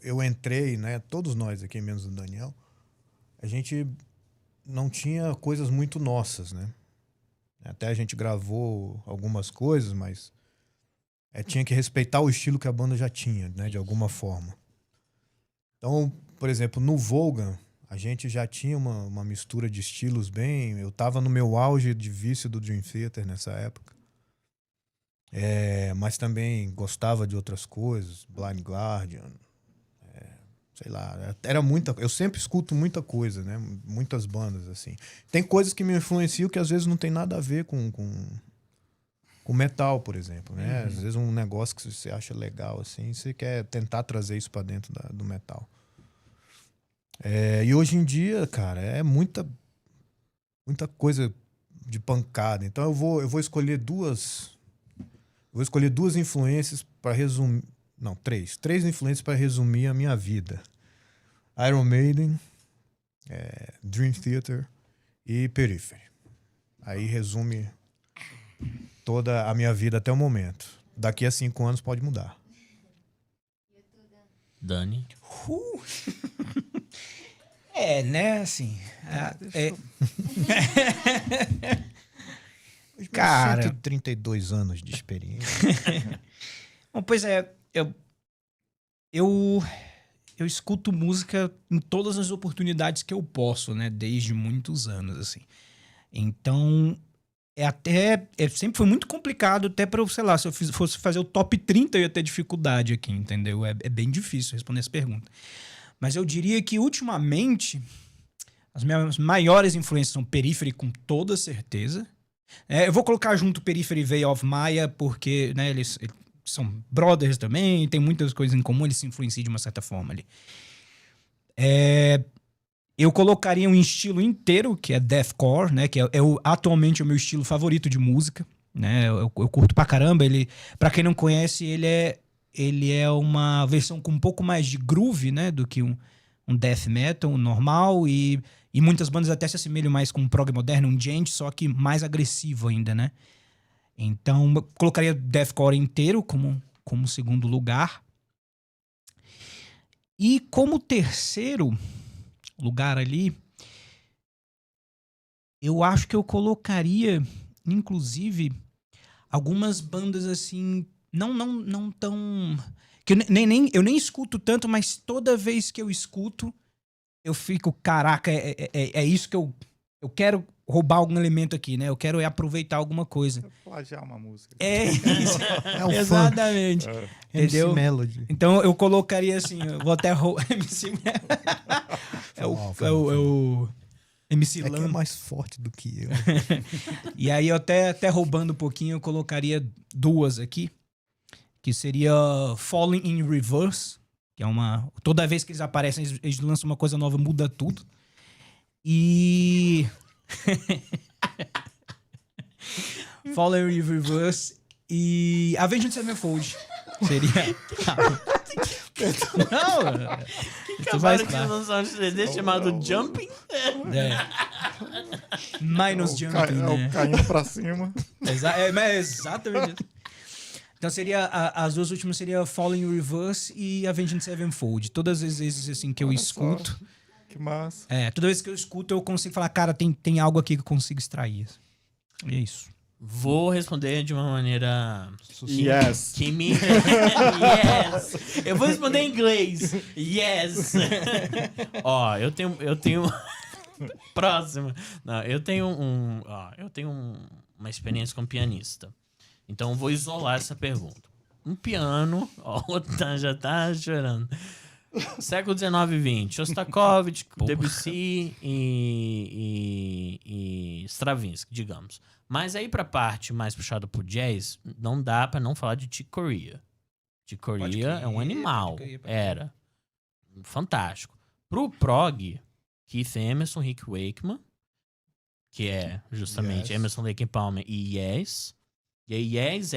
eu entrei, né? Todos nós aqui, menos o Daniel, a gente não tinha coisas muito nossas, né? Até a gente gravou algumas coisas, mas tinha que respeitar o estilo que a banda já tinha, né? De alguma forma. Então, por exemplo, no Vogan, a gente já tinha uma mistura de estilos bem... Eu tava no meu auge de vício do Dream Theater nessa época. Mas também gostava de outras coisas. Blind Guardian. Sei lá. Era muita... Eu sempre escuto muita coisa, né? Muitas bandas, assim. Tem coisas que me influenciam que às vezes não tem nada a ver com metal, por exemplo, né? Às vezes um negócio que você acha legal, assim, você quer tentar trazer isso pra dentro do metal. E hoje em dia, cara, é muita coisa de pancada. Então eu vou escolher duas influências para resumir. Não, três influências para resumir a minha vida: Iron Maiden, Dream Theater e Periphery. Aí resume toda a minha vida até o momento. Daqui a 5 anos pode mudar. Dani. Né, assim... Cara... 132 anos de experiência. Bom, pois eu escuto música em todas as oportunidades que eu posso, né? Desde muitos anos, assim. Então, sempre foi muito complicado, até pra eu, sei lá, se eu fosse fazer o top 30, eu ia ter dificuldade aqui, entendeu? É bem difícil responder essa pergunta. Mas eu diria que, ultimamente, as minhas maiores influências são Periphery, com toda certeza. Eu vou colocar junto Periphery e Veil of Maya, porque, né, eles são brothers também, tem muitas coisas em comum, eles se influenciam de uma certa forma ali. Eu colocaria um estilo inteiro, que é deathcore, né? Que atualmente o meu estilo favorito de música, né? Eu curto pra caramba. Pra quem não conhece, ele é uma versão com um pouco mais de groove, né? Do que um death metal normal. E muitas bandas até se assemelham mais com um prog moderno, um djent, só que mais agressivo ainda, né? Então, eu colocaria deathcore inteiro como segundo lugar. E como terceiro lugar ali, eu acho que eu colocaria, inclusive, algumas bandas assim, não tão... que eu nem escuto tanto, mas toda vez que eu escuto, eu fico, caraca, é isso que eu quero roubar algum elemento aqui, né? Eu quero aproveitar alguma coisa. Plagiar uma música. É isso. um Exatamente. Entendeu? MC Melody. Então eu colocaria assim, eu vou até MC Melody. É o MC É que é Lan. mais forte do que eu. E aí eu até roubando um pouquinho, eu colocaria duas aqui, que seria Falling in Reverse, que é uma... Toda vez que eles aparecem, eles lançam uma coisa nova, muda tudo. E... Falling in Reverse e Avenged Sevenfold. Seria... Não, Que acabaram de lançar um CD chamado Jumping. Minus Jumping, né? Caindo pra cima. Exatamente isso. Então seria as duas últimas seria Falling in Reverse e Avenged Sevenfold. Todas as vezes assim que eu escuto, Que massa. toda vez que eu escuto eu consigo falar, cara, tem algo aqui que eu consigo extrair. E é isso. Vou responder de uma maneira Yes. que me yes. Eu vou responder em inglês. Yes. Ó, eu tenho próximo. Não, eu tenho uma experiência como pianista. Então eu vou isolar essa pergunta. Um piano, ó, já tá chorando. Século XIX e XX, Shostakovich, Debussy e Stravinsky, digamos. Mas aí pra parte mais puxada pro jazz, não dá pra não falar de Chick Corea. Chick Corea é um animal. Era. Fantástico. Pro prog, Keith Emerson, Rick Wakeman, que é justamente Emerson, Lake and Palmer e Yes. E aí Yes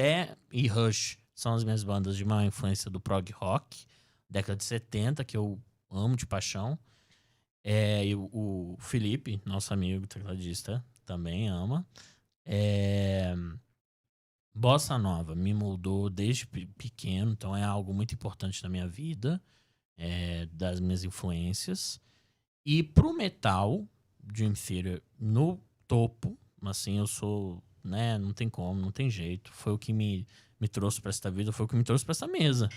e Rush são as minhas bandas de maior influência do prog rock. Década de 70, que eu amo de paixão. E o Felipe, nosso amigo tecladista, também ama. Bossa Nova me moldou desde pequeno, então é algo muito importante na minha vida, das minhas influências. E pro metal, Dream Theater no topo, assim, eu sou, né, não tem como, não tem jeito. Foi o que me trouxe pra esta vida, foi o que me trouxe pra essa mesa.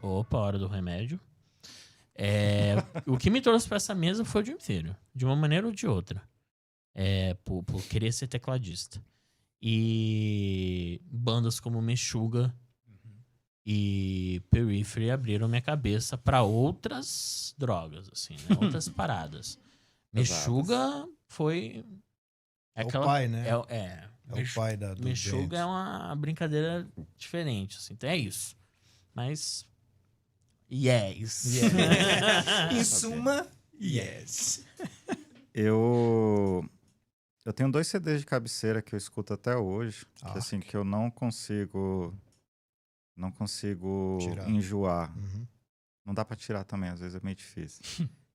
Opa, hora do remédio. O que me trouxe pra essa mesa foi o Dream Theater, de uma maneira ou de outra. Por querer ser tecladista. E bandas como Meshuggah e Periphery abriram minha cabeça pra outras drogas, assim, né? Outras paradas. Meshuggah foi... O pai, né? É o pai do Meshuggah é uma brincadeira diferente, assim. Então é isso. Mas... Yes. Em suma, yes. Eu tenho 2 CDs de cabeceira que eu escuto até hoje, que assim, que eu não consigo enjoar. Uhum. Não dá pra tirar também, às vezes é meio difícil.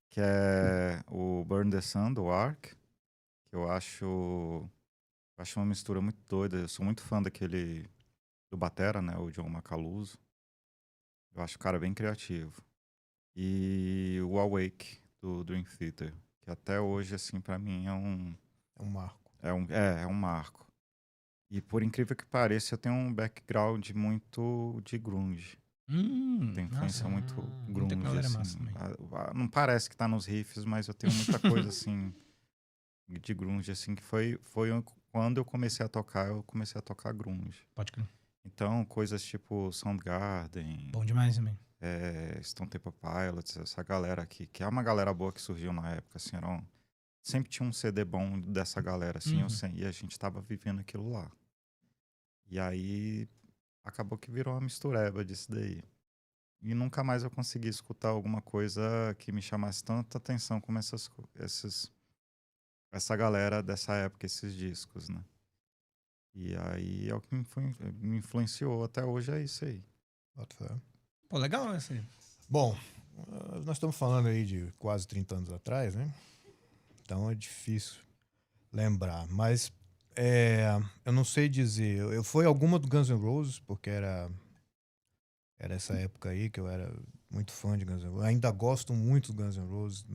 Que é o Burn the Sun, do Ark, que eu acho uma mistura muito doida. Eu sou muito fã do batera, né, o John Macaluso. Eu acho o cara bem criativo. E o Awake, do Dream Theater, que até hoje, assim, pra mim é um marco. É um marco. E por incrível que pareça, eu tenho um background muito de grunge. Tem influência muito grunge, assim. Não parece que tá nos riffs, mas eu tenho muita coisa, assim, de grunge, assim, que foi quando eu comecei a tocar grunge. Pode crer. Então, coisas tipo Soundgarden. Bom demais também. Stone Temple Pilots, essa galera aqui, que é uma galera boa que surgiu na época, assim, sempre tinha um CD bom dessa galera, assim, e a gente tava vivendo aquilo lá. E aí, acabou que virou uma mistureba disso daí. E nunca mais eu consegui escutar alguma coisa que me chamasse tanta atenção como essa galera dessa época, esses discos, né? E aí é o que me influenciou até hoje, é isso aí. Pô, legal essa aí. Bom, nós estamos falando aí de quase 30 anos atrás, né? Então é difícil lembrar. Mas eu não sei dizer. Eu fui alguma do Guns N' Roses, porque era essa época aí que eu era muito fã de Guns N' Roses. Ainda gosto muito do Guns N' Roses.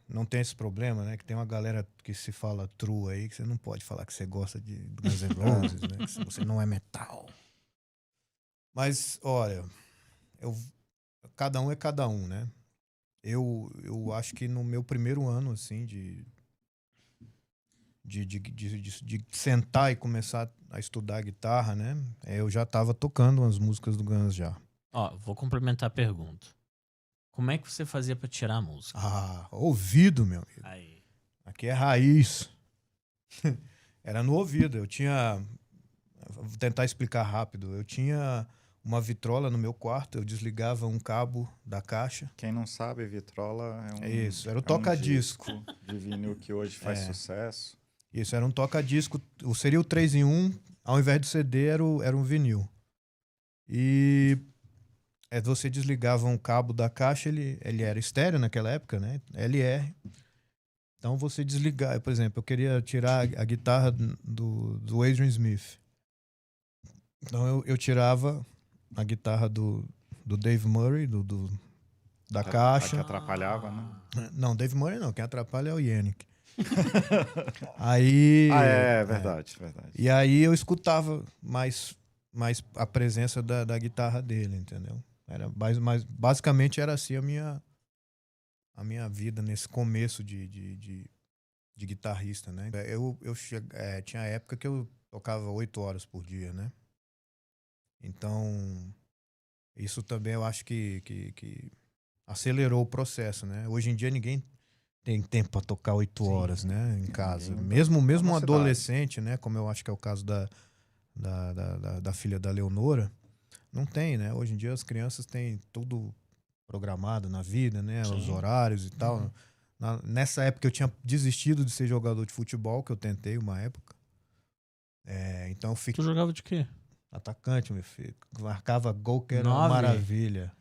Não tem esse problema, né? Que tem uma galera que se fala true aí, que você não pode falar que você gosta de Guns N' Roses, né? Que você não é metal. Mas, olha, cada um é cada um, né? Eu acho que no meu primeiro ano, assim, de sentar e começar a estudar guitarra, né? Eu já tava tocando umas músicas do Guns já. Ó, vou complementar a pergunta. Como é que você fazia pra tirar a música? Ouvido, meu amigo. Aí. Aqui é raiz. Era no ouvido. Eu tinha... Vou tentar explicar rápido. Eu tinha uma vitrola no meu quarto, eu desligava um cabo da caixa. Quem não sabe, vitrola Isso, era o toca-disco. De vinil que hoje faz sucesso. Isso, era um toca-disco. Seria o 3 em 1, ao invés do CD, era um vinil. E você desligava um cabo da caixa, ele era estéreo naquela época, né? LR. Então você desligava, por exemplo, eu queria tirar a guitarra do Adrian Smith. Então eu tirava a guitarra do Dave Murray, da caixa. Que atrapalhava, né? Não, Dave Murray não, quem atrapalha é o Yannick. Aí... é verdade. E aí eu escutava mais a presença da guitarra dele, entendeu? Mas basicamente era assim a minha vida nesse começo de guitarrista, né? Tinha época que eu tocava 8 horas por dia, né? Então, isso também eu acho que acelerou o processo, né? Hoje em dia ninguém tem tempo para tocar 8 horas, né? Em casa. Mesmo um adolescente, né? Como eu acho que é o caso da filha da Leonora, não tem, né? Hoje em dia as crianças têm tudo programado na vida, né? Sim. Os horários e tal. Nessa época eu tinha desistido de ser jogador de futebol, que eu tentei uma época. Então eu fiquei... Tu jogava de quê? Atacante, meu filho. Marcava gol que era uma maravilha.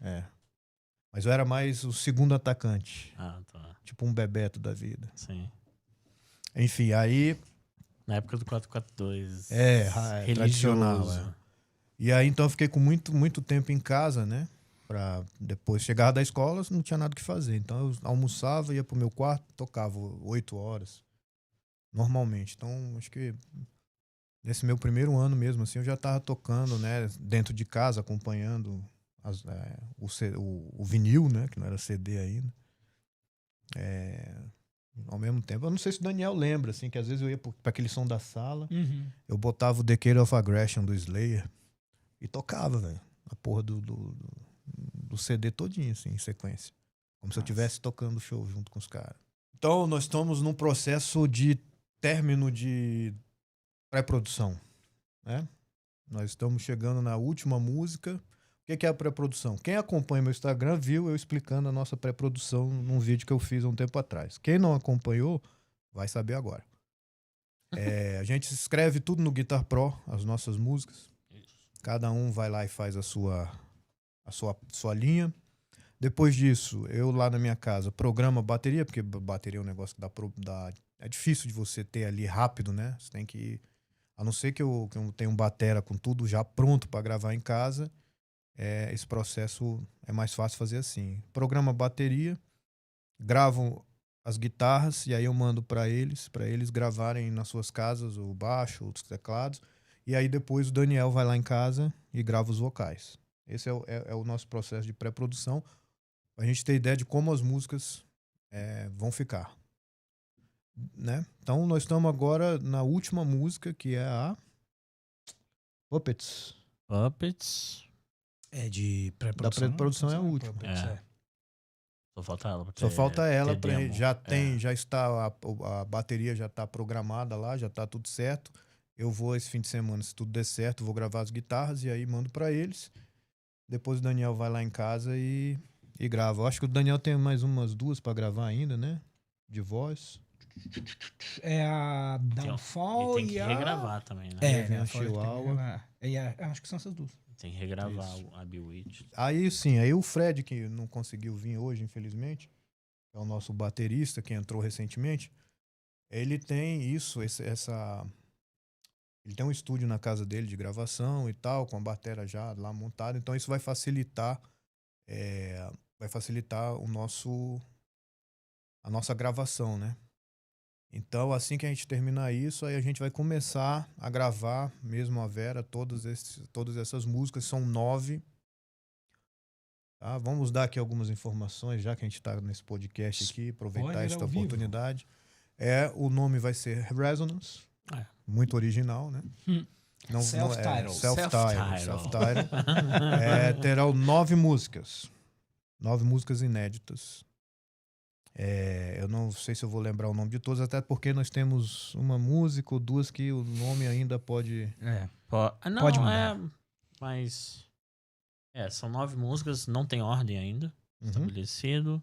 Mas eu era mais o segundo atacante. Ah, tá. Tipo um Bebeto da vida. Sim. Enfim, aí... Na época do 4-4-2. Tradicional. E aí, então, eu fiquei com muito, muito tempo em casa, né? Pra depois chegar da escola, não tinha nada que fazer. Então, eu almoçava, ia pro meu quarto, tocava 8 horas. Normalmente. Então, acho que nesse meu primeiro ano mesmo, assim, eu já tava tocando, né? Dentro de casa, acompanhando o vinil, né? Que não era CD ainda. Ao mesmo tempo, eu não sei se o Daniel lembra, assim, que às vezes eu ia pra aquele som da sala, eu botava o Decade of Aggression do Slayer e tocava, velho, a porra do CD todinho, assim, em sequência. Como se eu estivesse tocando o show junto com os caras. Então, nós estamos num processo de término de pré-produção, né? Nós estamos chegando na última música. O que é a pré-produção? Quem acompanha meu Instagram viu eu explicando a nossa pré-produção num vídeo que eu fiz há um tempo atrás. Quem não acompanhou, vai saber agora. A gente escreve tudo no Guitar Pro, as nossas músicas. Cada um vai lá e faz a sua linha. Depois disso, eu lá na minha casa programo a bateria, porque bateria é um negócio que é difícil de você ter ali rápido, né? Você tem que... A não ser que eu tenha um batera com tudo já pronto para gravar em casa... esse processo é mais fácil fazer assim. Programa a bateria, gravam as guitarras e aí eu mando para eles gravarem nas suas casas o baixo, os teclados. E aí depois o Daniel vai lá em casa e grava os vocais. Esse é o nosso processo de pré-produção. A gente ter ideia de como as músicas vão ficar. Né? Então nós estamos agora na última música, que é a Puppets. De pré-produção. Da pré-produção é a última. Só falta ela. Só falta ela. Já está a bateria já está programada lá, já está tudo certo. Eu vou esse fim de semana, se tudo der certo, vou gravar as guitarras e aí mando para eles. Depois o Daniel vai lá em casa e grava. Eu acho que o Daniel tem mais umas 2 pra gravar ainda, né? De voz. É a Downfall e tem que regravar também, né? Vem a Chihuahua. Acho que são essas 2. Tem que regravar a Bewitched. Aí sim, aí o Fred, que não conseguiu vir hoje, infelizmente, é o nosso baterista que entrou recentemente, ele tem isso, ele tem um estúdio na casa dele de gravação e tal, com a bateria já lá montada, então isso vai facilitar a nossa gravação, né? Então, assim que a gente terminar isso, aí a gente vai começar a gravar mesmo a Vera, todas essas músicas, são 9. Tá? Vamos dar aqui algumas informações, já que a gente está nesse podcast aqui, aproveitar esta oportunidade. O nome vai ser Resonance, muito original, né? Self-title. Self-title. Terá 9 músicas. 9 músicas inéditas. Eu não sei se eu vou lembrar o nome de todas, até porque nós temos uma música ou 2 que o nome ainda pode... Pode mudar. Mas... são 9 músicas, não tem ordem ainda estabelecido,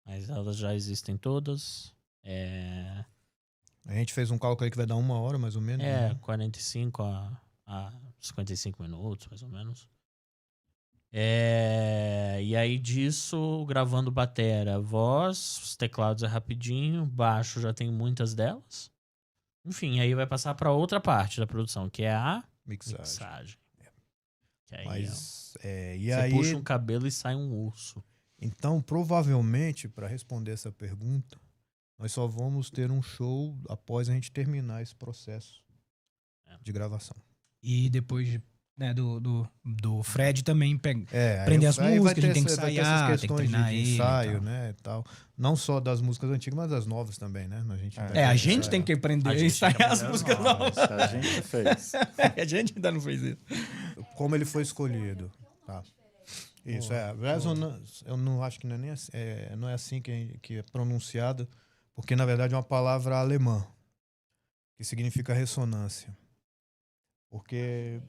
mas elas já existem todas. A gente fez um cálculo aí que vai dar 1 hora, mais ou menos. 45 a 55 minutos, mais ou menos. E aí disso, gravando batera, voz, os teclados é rapidinho, baixo já tem muitas delas. Enfim, aí vai passar para outra parte da produção, que é a mixagem. Que aí, e você aí puxa um cabelo e sai um urso. Então, provavelmente, para responder essa pergunta, nós só vamos ter um show após a gente terminar esse processo de gravação. E depois do Fred também aprender as músicas, a gente tem que ensaiar, tem que treinar de ensaio, né, e tal. Não só das músicas antigas, mas das novas também, né? A gente tem que aprender a ensaiar as músicas novas. A gente fez. A gente ainda não fez isso. Como ele foi escolhido. Tá. Isso, Resonance, eu não acho que não é nem assim, não é assim que é pronunciada, porque na verdade é uma palavra alemã, que significa ressonância. Porque...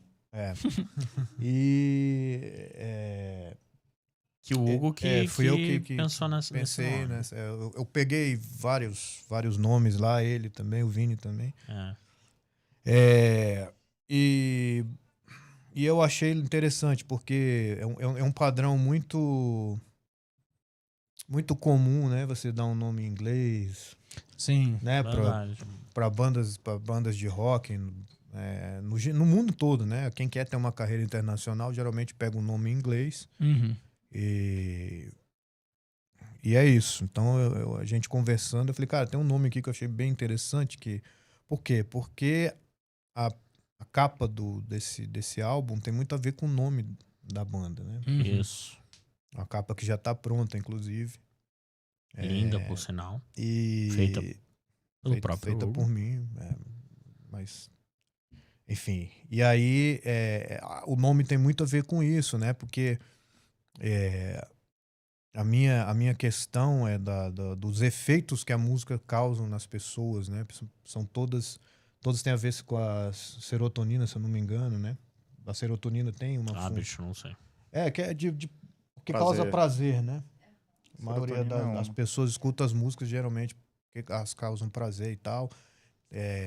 que o Hugo fui eu que pensou pensei nessa. Eu peguei vários nomes lá, ele também, o Vini também. E eu achei interessante, porque é um padrão muito comum, né? Você dar um nome em inglês. Sim. Né? Para bandas de rock. No mundo todo, né? Quem quer ter uma carreira internacional geralmente pega um nome em inglês. E é isso. Então, a gente conversando, eu falei, cara, tem um nome aqui que eu achei bem interessante. Por quê? Porque a capa desse álbum tem muito a ver com o nome da banda, né? Isso. A capa que já tá pronta, inclusive. Linda, por sinal. E feita por mim. Mas... Enfim, e aí o nome tem muito a ver com isso, né? Porque a minha questão é dos efeitos que a música causa nas pessoas, né? São todas têm a ver com a serotonina, se eu não me engano, né? A serotonina tem uma bicho, não sei. Que é que causa prazer, né? A maioria das pessoas escuta as músicas geralmente porque elas causam prazer e tal.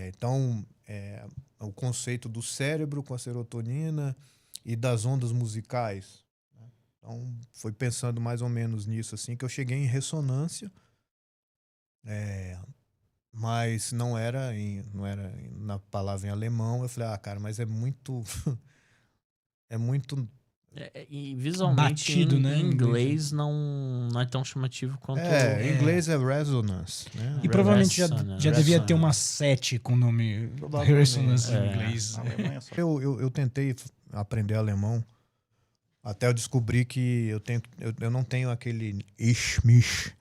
Então, o conceito do cérebro com a serotonina e das ondas musicais. Né? Então, foi pensando mais ou menos nisso, assim, que eu cheguei em ressonância, mas não era na palavra em alemão. Eu falei, cara, mas é muito... e visualmente batido, em inglês não é tão chamativo quanto... Em inglês é resonance, né? E provavelmente já devia ter uma 7 com o nome Resonance em inglês. Eu tentei aprender alemão até eu descobri que eu não tenho aquele ich-mich,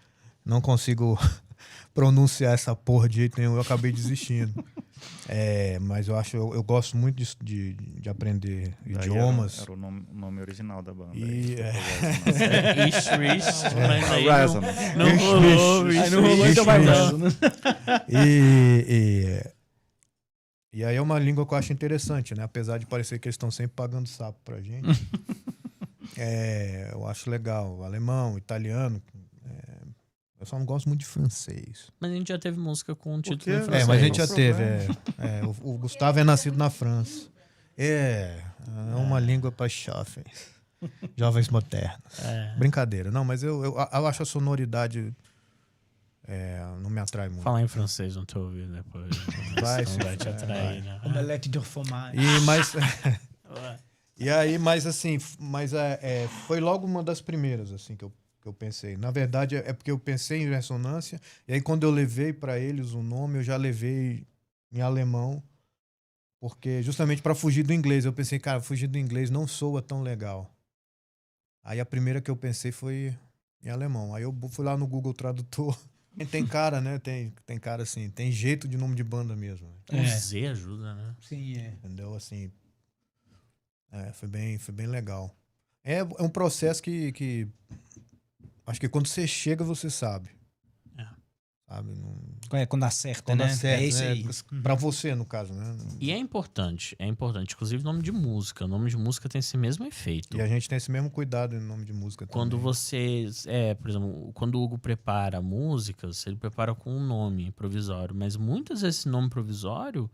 não consigo pronunciar essa porra de jeito nenhum, eu acabei desistindo. Mas eu gosto muito de aprender idiomas. Era o nome original da banda. Mas aí não rolou. Aí não rolou, então vai dando. E aí é uma língua que eu acho interessante, né? Apesar de parecer que eles estão sempre pagando sapo pra gente. Eu acho legal. Alemão, italiano. Eu só não gosto muito de francês. Mas a gente já teve música com um título em francês. Mas a gente já teve. O Gustavo é nascido na França. É uma língua para jovens modernos. Brincadeira. Não, mas eu acho a sonoridade não me atrai muito. Falar em francês não tô ouvindo depois. Vai te atrair, né? Omelete de fromage. E aí, mas assim, foi logo uma das primeiras assim que eu pensei. Na verdade, é porque eu pensei em ressonância, e aí quando eu levei para eles o nome, eu já levei em alemão, porque justamente para fugir do inglês. Eu pensei, cara, fugir do inglês não soa tão legal. Aí a primeira que eu pensei foi em alemão. Aí eu fui lá no Google Tradutor. Tem cara, né? Tem cara assim, tem jeito de nome de banda mesmo. O Z ajuda, né? Sim, Entendeu? Assim, foi bem legal. É um processo que acho que quando você chega, você sabe. Sabe? Quando acerta, quando né? Acerta, é isso aí. Pra você, no caso, né? E é importante. Inclusive, nome de música. O nome de música tem esse mesmo efeito. E a gente tem esse mesmo cuidado em nome de música quando também. você... por exemplo, quando o Hugo prepara músicas, ele prepara com um nome provisório. Mas muitas vezes esse nome provisório,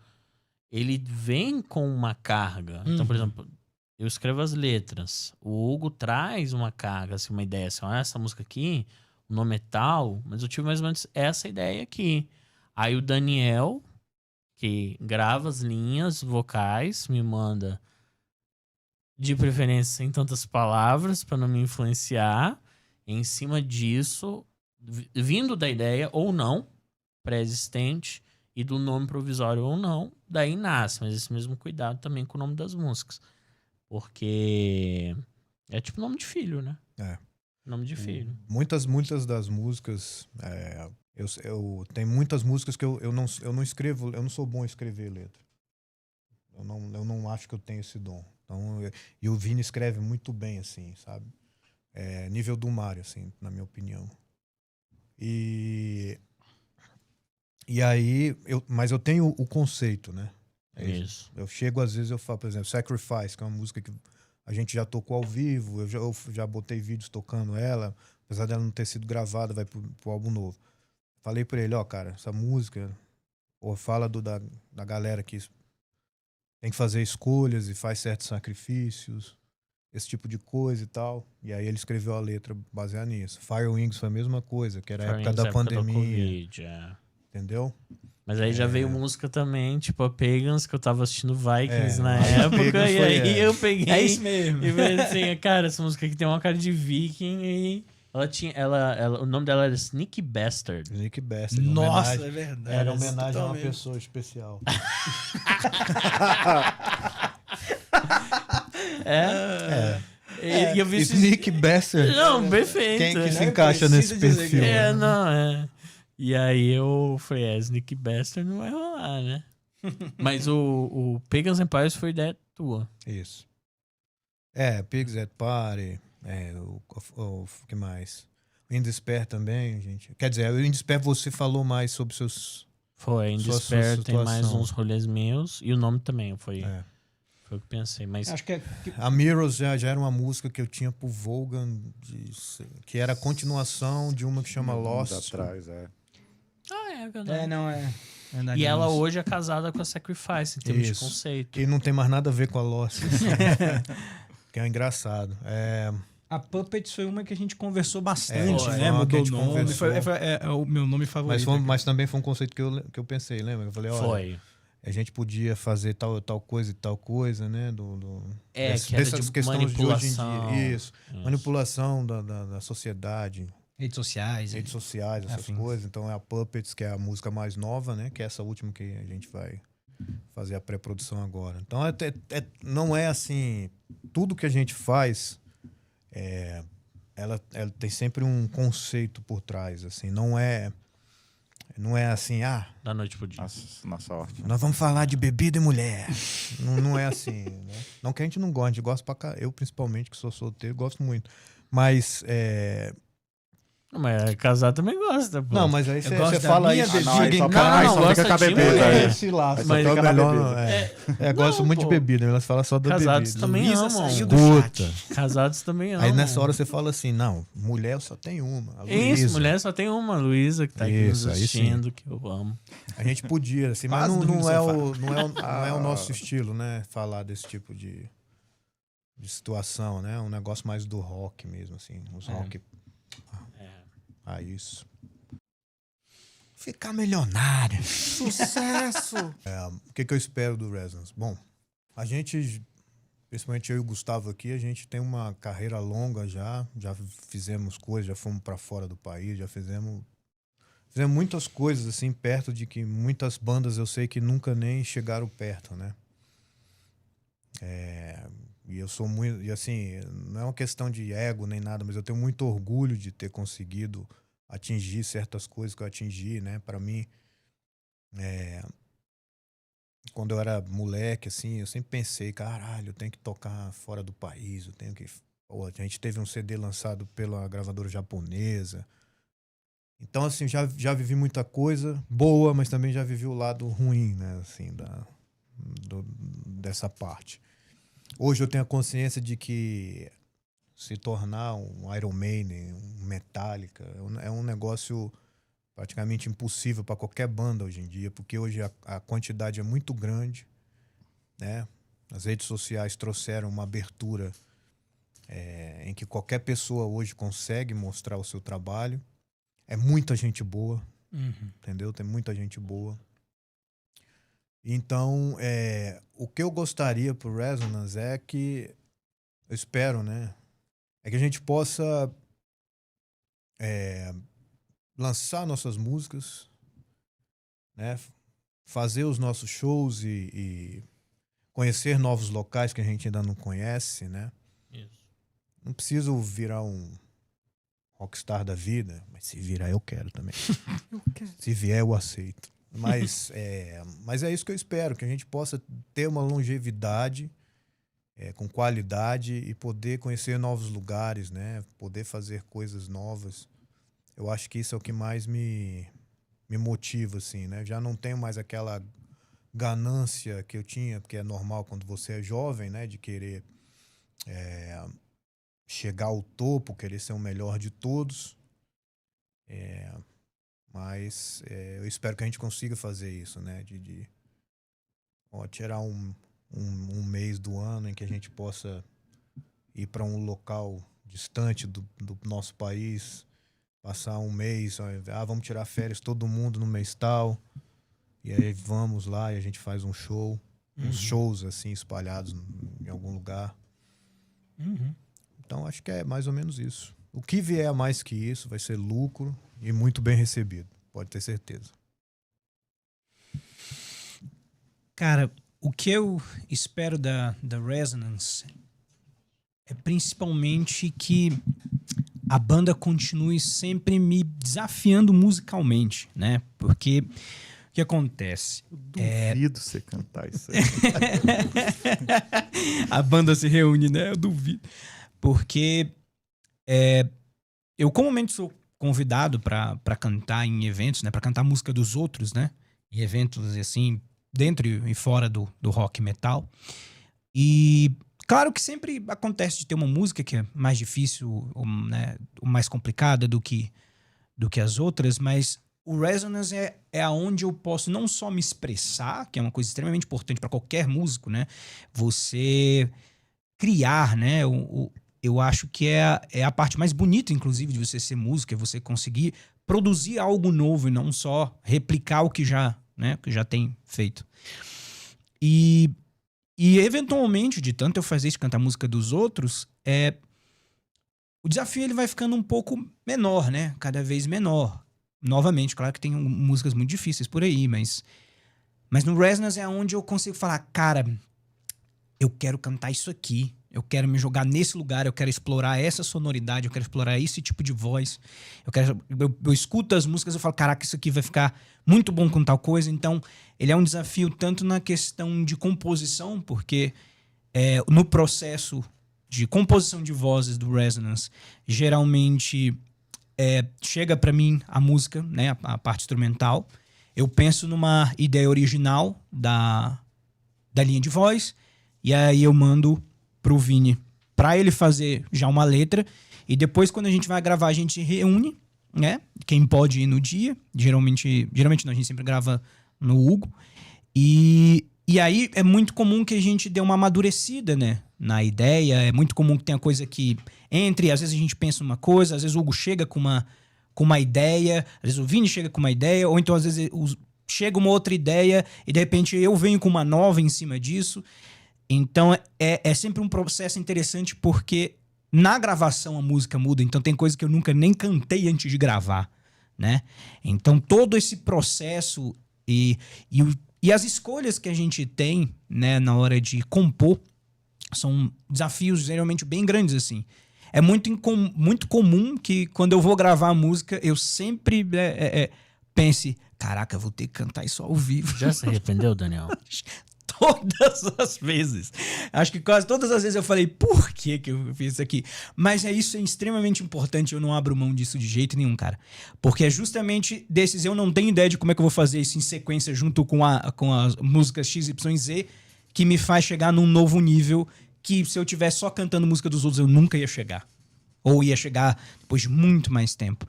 ele vem com uma carga. Então, por exemplo, eu escrevo as letras. O Hugo traz uma carga, assim, uma ideia. Assim, essa música aqui, o nome é tal, mas eu tive mais ou menos essa ideia aqui. Aí o Daniel, que grava as linhas vocais, me manda de preferência sem tantas palavras para não me influenciar. Em cima disso, vindo da ideia ou não, pré-existente, e do nome provisório ou não, daí nasce. Mas esse mesmo cuidado também com o nome das músicas. Porque é tipo nome de filho, né? Nome de filho. Muitas das músicas... Eu tenho muitas músicas que eu não escrevo, eu não sou bom em escrever letra. Eu não acho que eu tenho esse dom. Então, e o Vini escreve muito bem, assim, sabe? Nível do Mário, assim, na minha opinião. E aí, mas eu tenho o conceito, né? Isso. Eu chego, às vezes, eu falo, por exemplo, Sacrifice, que é uma música que a gente já tocou ao vivo, eu já botei vídeos tocando ela, apesar dela não ter sido gravada, vai pro álbum novo. Falei pra ele, cara, essa música fala da galera que tem que fazer escolhas e faz certos sacrifícios, esse tipo de coisa e tal. E aí ele escreveu a letra baseada nisso. Fire Wings foi a mesma coisa, que era a época da pandemia. COVID, entendeu? Mas aí já veio música também, tipo a Pagans, que eu tava assistindo Vikings na época, e aí eu peguei. É isso mesmo. E falei assim, cara, essa música aqui tem uma cara de viking e... o nome dela era Sneaky Bastard. Sneaky Bastard. Nossa, é verdade. Era homenagem a uma pessoa especial. E eu vi Sneaky Bastard. Não, perfeito. Quem que se encaixa nesse perfil? E aí eu falei, Sneaky Bastard não vai rolar, né? Mas o Pagans Empires foi ideia tua. Isso. Pigs at Party... o que mais? O In Despair também, gente. Quer dizer, o In Despair você falou mais sobre seus... Foi, In Despair tem mais uns rolês meus. E o nome também foi o que pensei. Mas acho que a Mirrors já era uma música que eu tinha pro Vaughan, que era a continuação de uma que chama Lost. Atrás, é verdade. não é. Verdade, e ela hoje é casada com a Sacrifice, em termos de conceito. E não tem mais nada a ver com a Lost. Que é engraçado. A Puppets foi uma que a gente conversou bastante, né? Mudou o nome. É o meu nome favorito. Mas também foi um conceito que eu pensei, lembra? Eu falei, olha, a gente podia fazer tal coisa e tal coisa, né? Dessas questões manipulação. De hoje em dia. Isso. Manipulação da sociedade. Redes sociais, essas coisas. Então é a Puppets, que é a música mais nova, né? Que é essa última que a gente vai fazer a pré-produção agora. Então não é assim... Tudo que a gente faz... ela tem sempre um conceito por trás, assim, não é assim, da noite pro dia. Na sorte. Nós vamos falar de bebida e mulher. não é assim, né? Não que a gente não goste, a gente gosta pra cá. Eu, principalmente, que sou solteiro, gosto muito. Mas Mas casado também gosta, pô. Não, mas aí Eu gosto você da fala minha isso. bebida. Aí só, Não, aí não, só gosta fica com a de bebida. mulher. Aí. Esse laço, Aí só então fica é na melhor. bebida. Gosto Não, muito pô. de bebida, elas falam só da Casados bebida. também Luísa amam. saiu do Escuta. chat. Casados também amam. Aí nessa hora você fala assim, não, mulher só tem uma. A Isso, Luísa. mulher só tem uma, Luísa, que tá aqui nos Isso, aí sim. assistindo, que eu amo. A gente podia, assim, mas Quase não, dormi no não é o nosso estilo, né? Falar desse tipo de situação, né? Um negócio mais do rock mesmo, assim. Os rock. Isso. Ficar milionário. Sucesso! O que eu espero do Resonance? Bom, a gente, principalmente eu e o Gustavo aqui, a gente tem uma carreira longa já fizemos coisas, já fomos para fora do país, já fizemos muitas coisas assim, perto de que muitas bandas eu sei que nunca nem chegaram perto, né? E eu sou muito, e assim, não é uma questão de ego nem nada, mas eu tenho muito orgulho de ter conseguido atingir certas coisas que eu atingi, né? Para mim, quando eu era moleque, assim, eu sempre pensei, caralho, eu tenho que tocar fora do país, eu tenho que... Pô, a gente teve um CD lançado pela gravadora japonesa. Então, assim, já vivi muita coisa boa, mas também já vivi o lado ruim, né? Assim, dessa parte. Hoje eu tenho a consciência de que se tornar um Iron Maiden, um Metallica, é um negócio praticamente impossível para qualquer banda hoje em dia, porque hoje a quantidade é muito grande, né? As redes sociais trouxeram uma abertura em que qualquer pessoa hoje consegue mostrar o seu trabalho. É muita gente boa, entendeu? Tem muita gente boa. Então, o que eu gostaria pro Resonance é que, eu espero, né? É que a gente possa lançar nossas músicas, né? Fazer os nossos shows e conhecer novos locais que a gente ainda não conhece, né? Isso. Não preciso virar um rockstar da vida, mas se virar eu quero também. Se vier eu aceito. Mas é isso que eu espero, que a gente possa ter uma longevidade com qualidade e poder conhecer novos lugares, né? Poder fazer coisas novas. Eu acho que isso é o que mais me motiva, assim, né? Já não tenho mais aquela ganância que eu tinha, porque é normal quando você é jovem, né? De querer chegar ao topo, querer ser o melhor de todos. Mas eu espero que a gente consiga fazer isso, né? De tirar um mês do ano em que a gente possa ir para um local distante do nosso país, passar um mês, vamos tirar férias todo mundo no mês tal, e aí vamos lá e a gente faz um show, uns shows assim espalhados em algum lugar. Então acho que é mais ou menos isso. O que vier a mais que isso vai ser lucro e muito bem recebido, pode ter certeza. Cara, o que eu espero da Resonance é principalmente que a banda continue sempre me desafiando musicalmente, né? Porque o que acontece? Duvido você cantar isso aí. A banda se reúne, né? Eu duvido. Porque eu comumente sou convidado para cantar em eventos, né? Para cantar música dos outros, né? Em eventos assim, dentro e fora do rock metal. E claro que sempre acontece de ter uma música que é mais difícil, né, ou mais complicada do que as outras, mas o Resonance é aonde eu posso não só me expressar, que é uma coisa extremamente importante para qualquer músico, né? Você criar, né? Eu acho que é a parte mais bonita, inclusive, de você ser músico, é você conseguir produzir algo novo e não só replicar o que já tem feito. E eventualmente, de tanto eu fazer isso, cantar música dos outros, o desafio ele vai ficando um pouco menor, né? Cada vez menor. Novamente, claro que tem músicas muito difíceis por aí, mas no Resonance é onde eu consigo falar, cara, eu quero cantar isso aqui, eu quero me jogar nesse lugar, eu quero explorar essa sonoridade, eu quero explorar esse tipo de voz. Eu escuto as músicas e falo, caraca, isso aqui vai ficar muito bom com tal coisa. Então, ele é um desafio tanto na questão de composição, porque no processo de composição de vozes do Resonance, geralmente chega para mim a música, né, a parte instrumental, eu penso numa ideia original da linha de voz, e aí eu mando pro Vini para ele fazer já uma letra, e depois quando a gente vai gravar a gente reúne, né, quem pode ir no dia, geralmente não, a gente sempre grava no Hugo, e aí é muito comum que a gente dê uma amadurecida, né, na ideia, é muito comum que tenha coisa que entre, às vezes a gente pensa numa coisa, às vezes o Hugo chega com uma ideia, às vezes o Vini chega com uma ideia, ou então às vezes chega uma outra ideia e de repente eu venho com uma nova em cima disso. Então é sempre um processo interessante porque na gravação a música muda, então tem coisa que eu nunca nem cantei antes de gravar, né? Então todo esse processo e as escolhas que a gente tem, né, na hora de compor são desafios geralmente bem grandes, assim. É muito comum que quando eu vou gravar a música, eu sempre pense, caraca, eu vou ter que cantar isso ao vivo. Já se arrependeu, Daniel? Todas as vezes. Acho que quase todas as vezes eu falei, por que eu fiz isso aqui? Mas isso é extremamente importante, eu não abro mão disso de jeito nenhum, cara. Porque é justamente desses, eu não tenho ideia de como é que eu vou fazer isso em sequência junto com as músicas XYZ, que me faz chegar num novo nível que se eu tivesse só cantando música dos outros, eu nunca ia chegar. Ou ia chegar depois de muito mais tempo,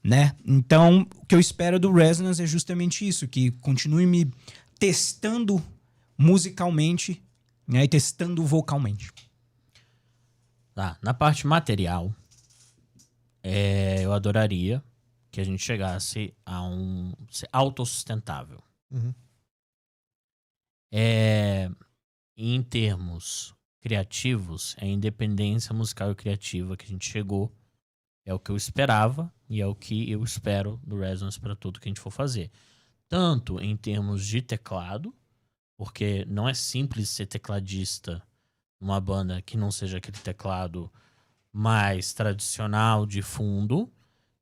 né? Então, o que eu espero do Resonance é justamente isso, que continue me testando musicalmente, né, e testando vocalmente. Tá, na parte material, eu adoraria que a gente chegasse a ser autossustentável. Uhum. Em termos criativos, a independência musical e criativa que a gente chegou é o que eu esperava e é o que eu espero do Resonance para tudo que a gente for fazer. Tanto em termos de teclado, porque não é simples ser tecladista numa banda que não seja aquele teclado mais tradicional de fundo.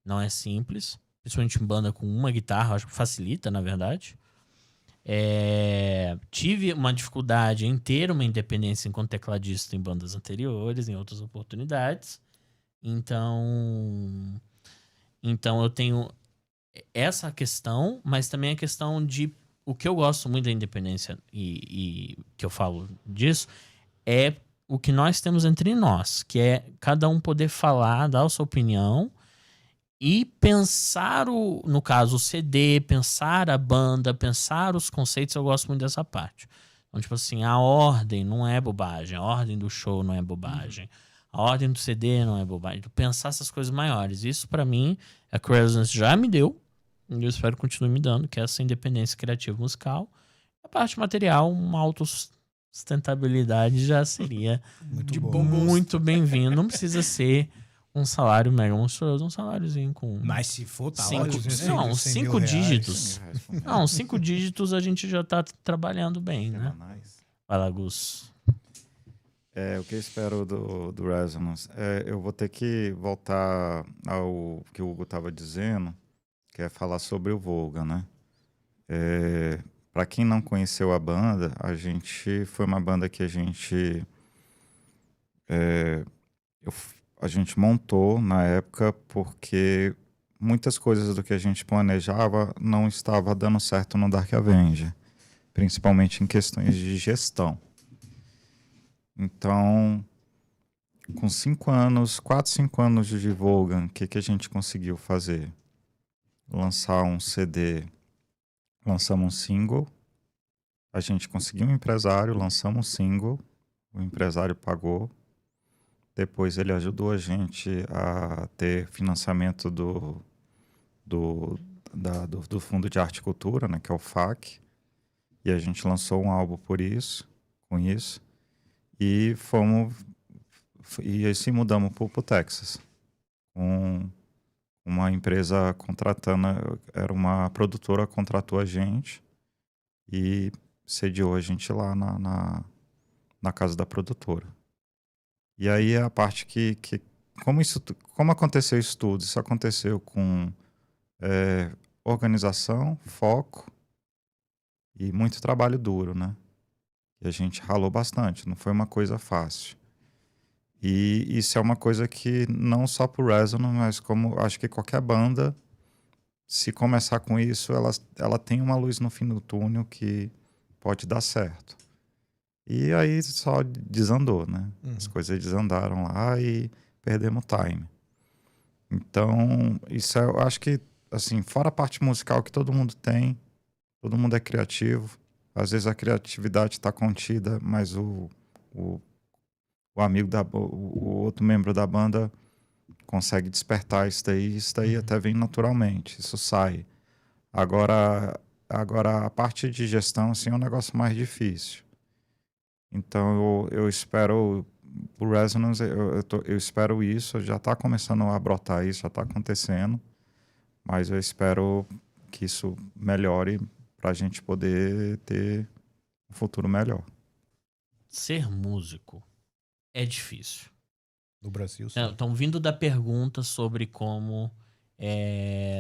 Não é simples. Principalmente em banda com uma guitarra, acho que facilita, na verdade. Tive uma dificuldade em ter uma independência enquanto tecladista em bandas anteriores, em outras oportunidades. Então eu tenho essa questão, mas também a questão de o que eu gosto muito da independência e que eu falo disso é o que nós temos entre nós, que é cada um poder falar, dar a sua opinião e pensar, no caso, o CD, pensar a banda, pensar os conceitos. Eu gosto muito dessa parte. Então, tipo assim, a ordem não é bobagem, a ordem do show não é bobagem, a ordem do CD não é bobagem. Pensar essas coisas maiores. Isso, pra mim, a Resonance já me deu, e eu espero que continue me dando, que é essa independência criativa musical. A parte material, uma autossustentabilidade já seria muito bem-vindo. Não precisa ser um salário mega monstruoso, um saláriozinho com... Mas se for, tá ótimo. 5 dígitos. Não, 5 dígitos a gente já tá trabalhando bem, né? Vai lá, Gus. O que eu espero do Resonance? Eu vou ter que voltar ao que o Hugo estava dizendo, que é falar sobre o Volga, né? Para quem não conheceu a banda, foi uma banda que a gente montou na época porque muitas coisas do que a gente planejava não estava dando certo no Dark Avenger, principalmente em questões de gestão. Então, com 4, 5 anos de Volgan, o que a gente conseguiu fazer? Lançar um CD, lançamos um single, a gente conseguiu um empresário, lançamos um single, o empresário pagou, depois ele ajudou a gente a ter financiamento do Fundo de Arte e Cultura, né, que é o FAC, e a gente lançou um álbum com isso, e assim mudamos para o Texas, com uma empresa contratando, era uma produtora, contratou a gente e sediou a gente lá na casa da produtora. E aí é a parte que como aconteceu isso tudo? Isso aconteceu com organização, foco e muito trabalho duro, né? E a gente ralou bastante, não foi uma coisa fácil. E isso é uma coisa que não só pro Resonance, mas como acho que qualquer banda, se começar com isso, ela tem uma luz no fim do túnel que pode dar certo. E aí só desandou, né? As coisas desandaram lá e perdemos time. Então, isso eu acho que, assim, fora a parte musical que todo mundo tem, todo mundo é criativo. Às vezes a criatividade está contida, mas o amigo o outro membro da banda consegue despertar isso daí até vem naturalmente, isso sai. Agora a parte de gestão, assim, é um negócio mais difícil. Então eu espero, o Resonance, eu espero isso, já está começando a brotar isso, já está acontecendo, mas eu espero que isso melhore para a gente poder ter um futuro melhor. Ser músico é difícil. No Brasil, sim. Estão vindo da pergunta sobre como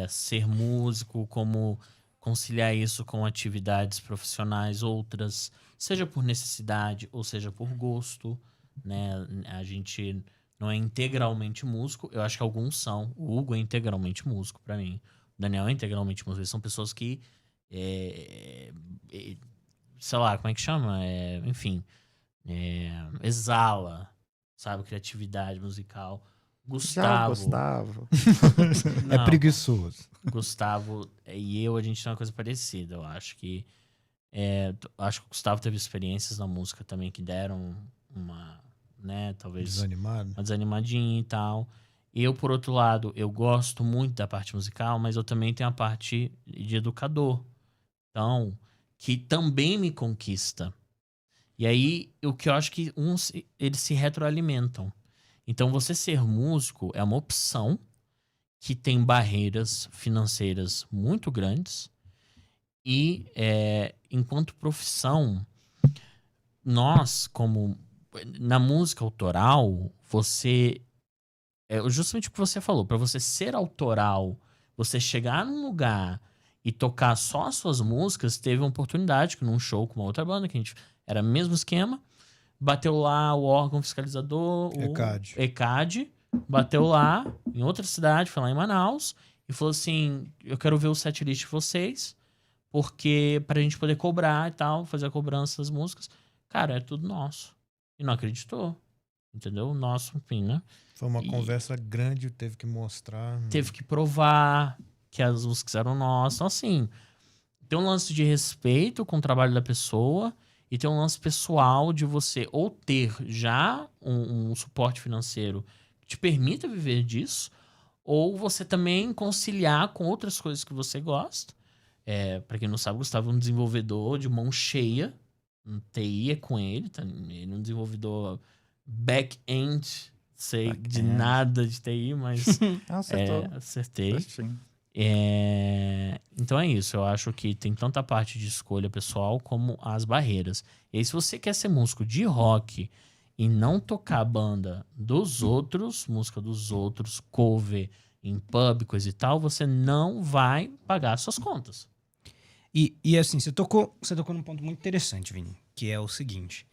ser músico, como conciliar isso com atividades profissionais outras, seja por necessidade ou seja por gosto, né? A gente não é integralmente músico, eu acho que alguns são. O Hugo é integralmente músico para mim, o Daniel é integralmente músico. Eles são pessoas que sei lá, como é que chama? Enfim, exala, sabe, criatividade musical. Gustavo. É preguiçoso. Gustavo e a gente tem uma coisa parecida. Eu acho que acho que o Gustavo teve experiências na música também que deram uma, né, talvez uma desanimadinha e tal. Eu, por outro lado, eu gosto muito da parte musical, mas eu também tenho a parte de educador. Então, que também me conquista. E aí, o que eu acho que eles se retroalimentam. Então, você ser músico é uma opção que tem barreiras financeiras muito grandes e, enquanto profissão, nós, como na música autoral, você... justamente o que você falou, para você ser autoral, você chegar num lugar e tocar só as suas músicas, teve uma oportunidade que num show com uma outra banda, que a gente era o mesmo esquema, bateu lá o órgão fiscalizador, o ECAD, bateu lá em outra cidade, foi lá em Manaus, e falou assim, eu quero ver o setlist de vocês, porque pra gente poder cobrar e tal, fazer a cobrança das músicas. Cara, é tudo nosso. E não acreditou, entendeu? Nosso, enfim, né? Foi uma conversa grande, teve que mostrar. Teve que provar que as músicas eram nossas. Então, assim, tem um lance de respeito com o trabalho da pessoa e tem um lance pessoal de você ou ter já um suporte financeiro que te permita viver disso, ou você também conciliar com outras coisas que você gosta. Pra quem não sabe, o Gustavo é um desenvolvedor de mão cheia. Um TI é com ele, tá? Ele é um desenvolvedor back-end, sei de nada de TI, mas acertei. Então é isso, eu acho que tem tanto a parte de escolha pessoal como as barreiras. E aí, se você quer ser músico de rock e não tocar a banda dos outros, música dos outros, cover em pub, coisa e tal, você não vai pagar suas contas. E assim, você tocou num ponto muito interessante, Vini, que é o seguinte.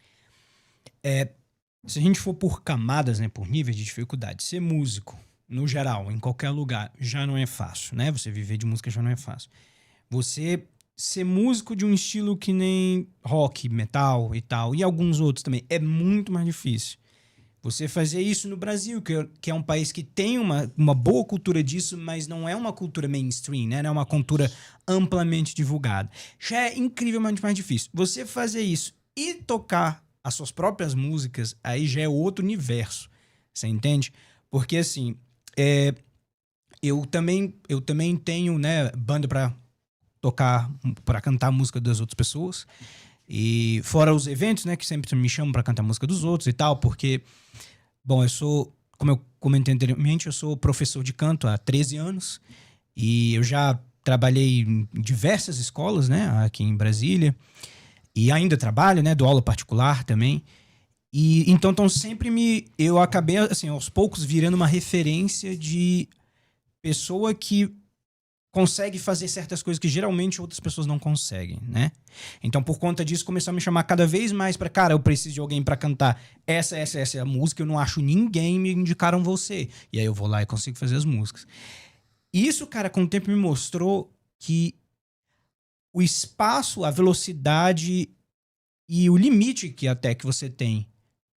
Se a gente for por camadas, né, por níveis de dificuldade, ser músico, no geral, em qualquer lugar, já não é fácil, né? Você viver de música já não é fácil. Você ser músico de um estilo que nem rock, metal e tal, e alguns outros também, é muito mais difícil. Você fazer isso no Brasil, que é um país que tem uma boa cultura disso, mas não é uma cultura mainstream, né? Não é uma cultura amplamente divulgada. Já é incrivelmente mais difícil. Você fazer isso e tocar as suas próprias músicas, aí já é outro universo. Você entende? Porque, assim, eu também tenho, né, banda pra tocar, pra cantar a música das outras pessoas. E fora os eventos, né, que sempre me chamam pra cantar a música dos outros e tal, porque, bom, eu sou, como eu comentei anteriormente, eu sou professor de canto há 13 anos e eu já trabalhei em diversas escolas, né, aqui em Brasília, e ainda trabalho, né, dou aula particular também. E então eu acabei, assim, aos poucos virando uma referência de pessoa que consegue fazer certas coisas que geralmente outras pessoas não conseguem, né? Então, por conta disso, começou a me chamar cada vez mais pra, cara, eu preciso de alguém pra cantar essa é a música, eu não acho ninguém, me indicaram você. E aí eu vou lá e consigo fazer as músicas. Isso, cara, com o tempo me mostrou que o espaço, a velocidade e o limite que até que você tem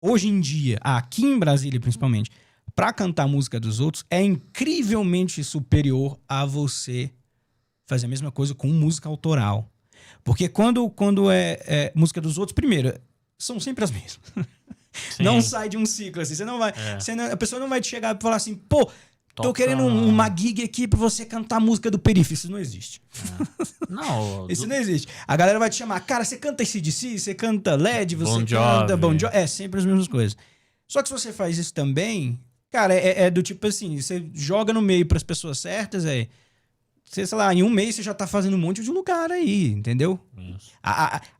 hoje em dia, aqui em Brasília principalmente, pra cantar a música dos outros é incrivelmente superior a você fazer a mesma coisa com música autoral. Porque quando é música dos outros, primeiro, são sempre as mesmas. Sim. Não sai de um ciclo assim. Você não vai, a pessoa não vai te chegar e falar assim, pô, tô Toca. querendo uma gig aqui pra você cantar a música do Perif. Isso não existe. Não, Isso não existe. A galera vai te chamar, cara, você canta AC/DC, você canta LED, você Bon canta Jovi. Bon Jovi. É, sempre as mesmas coisas. Só que se você faz isso também, cara, é do tipo assim, você joga no meio pras pessoas certas, você, sei lá, em um mês você já tá fazendo um monte de lugar aí, entendeu? Isso.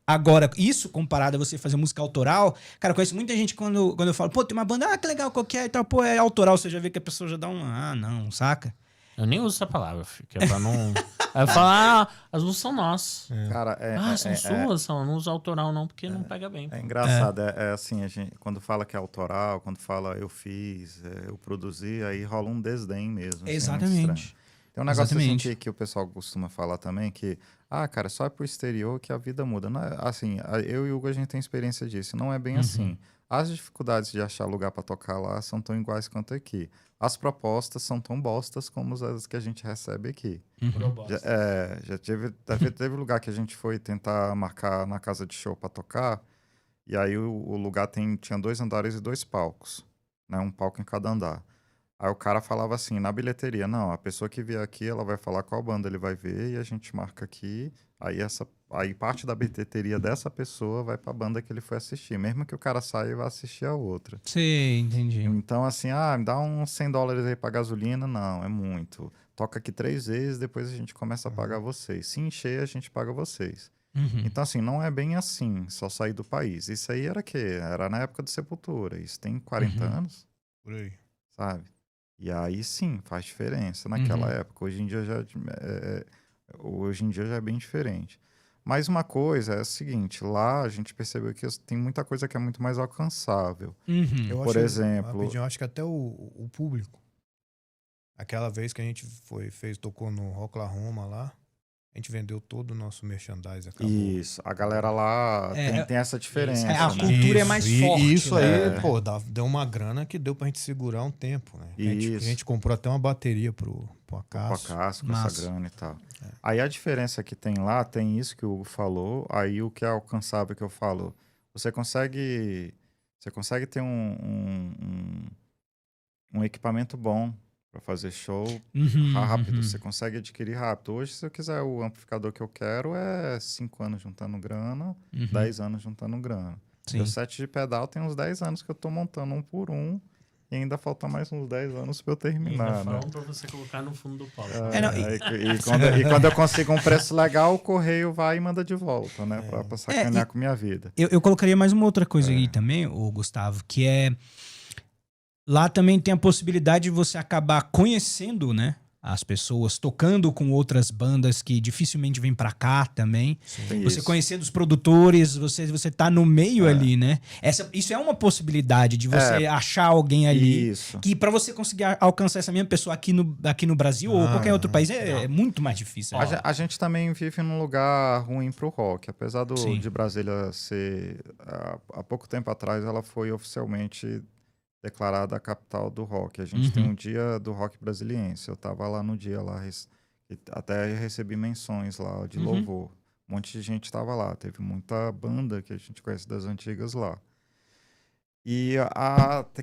Agora, isso comparado a você fazer música autoral, cara, eu conheço muita gente quando eu falo, pô, tem uma banda, que legal, qualquer e tal, pô, é autoral, você já vê que a pessoa já dá não, saca? Eu nem uso essa palavra, filho, que é pra não... Aí eu falo, as músicas são nossas. Cara, São suas, não uso autoral não, porque não pega bem. É engraçado, é assim, a gente, quando fala que é autoral, quando fala eu fiz, eu produzi, aí rola um desdém mesmo. Assim, Exatamente. tem um negócio assim que o pessoal costuma falar também, que, cara, só é pro exterior que a vida muda. Não é, assim, eu e o Hugo, a gente tem experiência disso, não é bem assim. As dificuldades de achar lugar para tocar lá são tão iguais quanto aqui. As propostas são tão bostas como as que a gente recebe aqui. Já teve lugar que a gente foi tentar marcar na casa de show para tocar, e aí o lugar tinha 2 andares e 2 palcos, né? Um palco em cada andar. Aí o cara falava assim, na bilheteria, não, a pessoa que vier aqui, ela vai falar qual banda ele vai ver, e a gente marca aqui, aí parte da bilheteria dessa pessoa vai pra banda que ele foi assistir, mesmo que o cara saia e vá assistir a outra. Sim, entendi. Então, assim, me dá uns $100 aí pra gasolina, não, é muito. Toca aqui 3 vezes, depois a gente começa a pagar vocês. Se encher, a gente paga vocês. Então, assim, não é bem assim, só sair do país. Isso aí era Era na época do Sepultura, isso tem 40 anos, Por aí. sabe? E aí sim, faz diferença naquela época. Hoje em dia já é bem diferente. Mas uma coisa é a seguinte, lá a gente percebeu que tem muita coisa que é muito mais alcançável. Por exemplo... Rapidinho, eu acho que até o público. Aquela vez que a gente tocou no Oklahoma lá, a gente vendeu todo o nosso merchandise. Acabou. Isso, a galera lá tem essa diferença. A cultura é mais forte. E isso aí, pô, deu uma grana que deu pra gente segurar um tempo, né? A gente comprou até uma bateria pro Acácio. Pro Acácio, com essa grana e tal. Aí a diferença que tem lá, tem isso que o Hugo falou, aí o que é alcançável que eu falo, você consegue ter um equipamento bom para fazer show rápido, você consegue adquirir rápido. Hoje, se eu quiser o amplificador que eu quero, é 5 anos juntando grana, 10 anos juntando grana. Meu set de pedal tem uns 10 anos que eu tô montando um por um, e ainda falta mais uns 10 anos para eu terminar, né? Pra você colocar no fundo do palco. E quando eu consigo um preço legal, o correio vai e manda de volta, né? Pra sacanear com minha vida. Eu colocaria mais uma outra coisa aí também, o Gustavo, que é... Lá também tem a possibilidade de você acabar conhecendo, né, as pessoas, tocando com outras bandas que dificilmente vêm pra cá também. Sim, você conhecendo os produtores, você tá no meio ali, né? Isso é uma possibilidade de você achar alguém ali. Isso. Que pra você conseguir alcançar essa mesma pessoa aqui no Brasil ou qualquer outro país é muito mais difícil. A gente também vive num lugar ruim pro rock. Apesar de Brasília ser... Há pouco tempo atrás, ela foi oficialmente... declarada a capital do rock. A gente tem um dia do rock brasiliense. Eu tava lá no dia lá, até recebi menções lá de louvor. Um monte de gente tava lá. Teve muita banda que a gente conhece das antigas lá. E,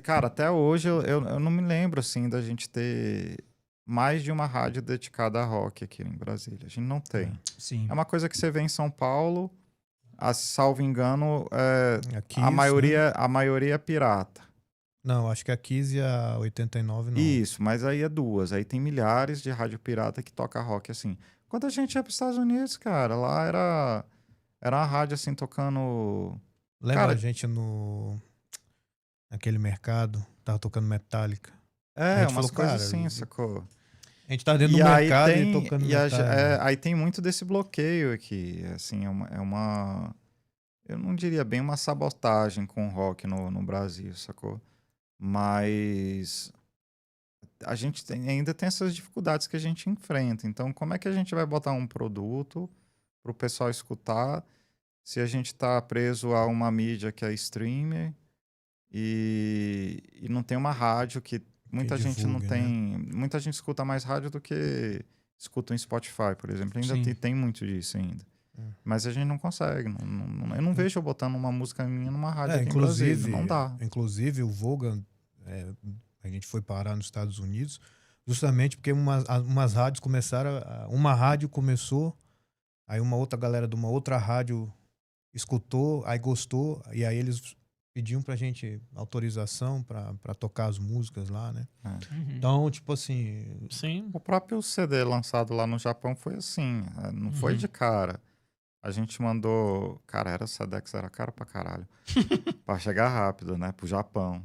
cara, até hoje eu não me lembro, assim, da gente ter mais de uma rádio dedicada a rock aqui em Brasília. A gente não tem. Sim. É uma coisa que você vê em São Paulo, salvo engano, a maioria é pirata. Não, acho que a 15 e a 89 não. Isso, mas aí é 2. Aí tem milhares de rádio pirata que toca rock, assim. Quando a gente ia para os Estados Unidos, cara, lá era uma rádio, assim, tocando... Lembra a gente naquele mercado, tava tocando Metallica. Umas coisas assim, sacou? A gente tá dentro do mercado e tocando aí tem muito desse bloqueio aqui. Assim, eu não diria bem uma sabotagem com o rock no Brasil, sacou? Mas a gente ainda tem essas dificuldades que a gente enfrenta. Então, como é que a gente vai botar um produto para o pessoal escutar se a gente está preso a uma mídia que é streamer e não tem uma rádio que muita gente não tem... Né? Muita gente escuta mais rádio do que escuta em Spotify, por exemplo. Ainda tem muito disso ainda. Mas a gente não consegue. Eu não vejo eu botando uma música minha numa rádio aqui inclusive, em Brasília. Não dá. Inclusive, o Vogan, a gente foi parar nos Estados Unidos justamente porque umas rádios começaram... Uma rádio começou, aí uma outra galera de uma outra rádio escutou, aí gostou, e aí eles pediam pra gente autorização pra tocar as músicas lá, né? Então, tipo assim... Sim. O próprio CD lançado lá no Japão foi assim, não foi de cara. A gente mandou... Cara, era Sedex, era caro pra caralho. Pra chegar rápido, né? Pro Japão.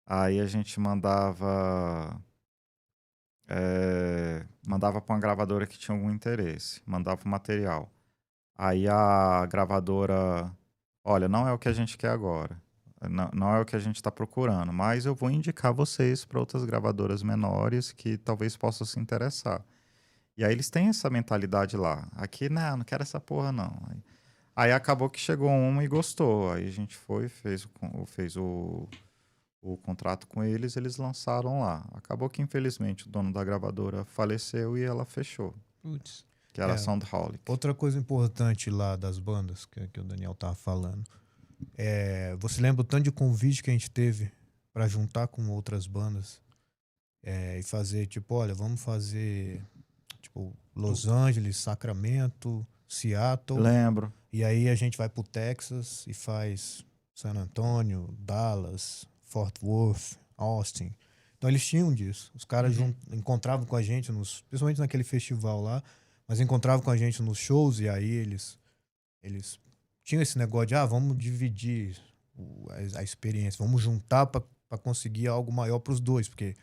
Aí a gente mandava pra uma gravadora que tinha algum interesse. Mandava o material. Aí a gravadora... Olha, não é o que a gente quer agora. Não é o que a gente está procurando. Mas eu vou indicar vocês para outras gravadoras menores que talvez possam se interessar. E aí eles têm essa mentalidade lá. Aqui, não quero essa porra, não. Aí acabou que chegou uma e gostou. Aí a gente foi, fez o contrato com eles, eles lançaram lá. Acabou que, infelizmente, o dono da gravadora faleceu e ela fechou. Putz. Que era Soundholic. Outra coisa importante lá das bandas, que o Daniel tava falando, você lembra o tanto de convite que a gente teve para juntar com outras bandas e fazer, tipo, olha, vamos fazer... Tipo, Los Angeles, Sacramento, Seattle. Lembro. E aí a gente vai pro Texas e faz San Antonio, Dallas, Fort Worth, Austin. Então eles tinham disso. Os caras encontravam com a gente, principalmente naquele festival lá, mas encontravam com a gente nos shows e aí eles tinham esse negócio de, vamos dividir a experiência, vamos juntar para conseguir algo maior para os dois, porque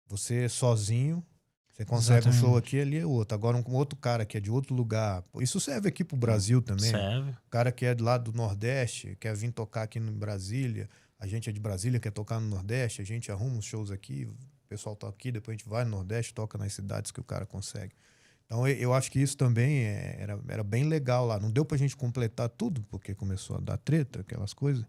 você sozinho... Você consegue um show aqui, ali é outro. Agora um outro cara que é de outro lugar. Isso serve aqui pro Brasil também. Serve. O cara que é lá do Nordeste, quer vir tocar aqui em Brasília. A gente é de Brasília, quer tocar no Nordeste. A gente arruma uns shows aqui, o pessoal tá aqui, depois a gente vai no Nordeste, toca nas cidades que o cara consegue. Então eu acho que isso também era bem legal lá. Não deu pra gente completar tudo, porque começou a dar treta, aquelas coisas.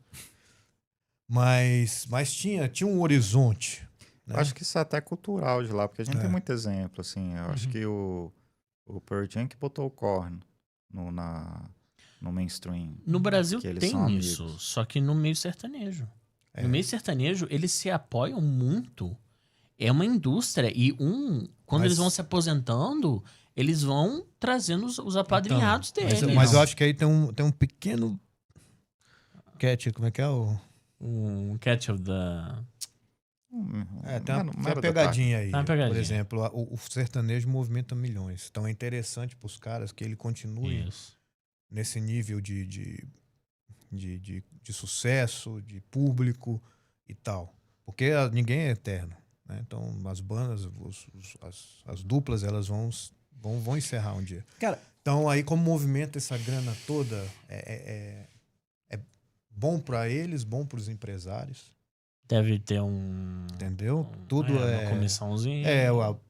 Mas tinha um horizonte. Eu acho que isso é até cultural de lá, porque a gente tem muito exemplo, assim. Eu acho que o Pearl Jam que botou o Korn no mainstream. No Brasil tem isso, só que no meio sertanejo. No meio sertanejo, eles se apoiam muito. É uma indústria. E quando eles vão se aposentando, eles vão trazendo os apadrinhados deles. Mas eu acho que aí tem um pequeno catch, como é que é o... Um catch of the... tem uma pegadinha aí. Pegadinha. Por exemplo, o sertanejo movimenta milhões. Então é interessante para os caras que ele continue nesse nível de sucesso, de público e tal. Porque ninguém é eterno, né? Então as bandas, as duplas, elas vão encerrar um dia. Cara, então aí como movimenta essa grana toda, é bom para eles, bom para os empresários. Deve ter entendeu? Tudo uma comissãozinha.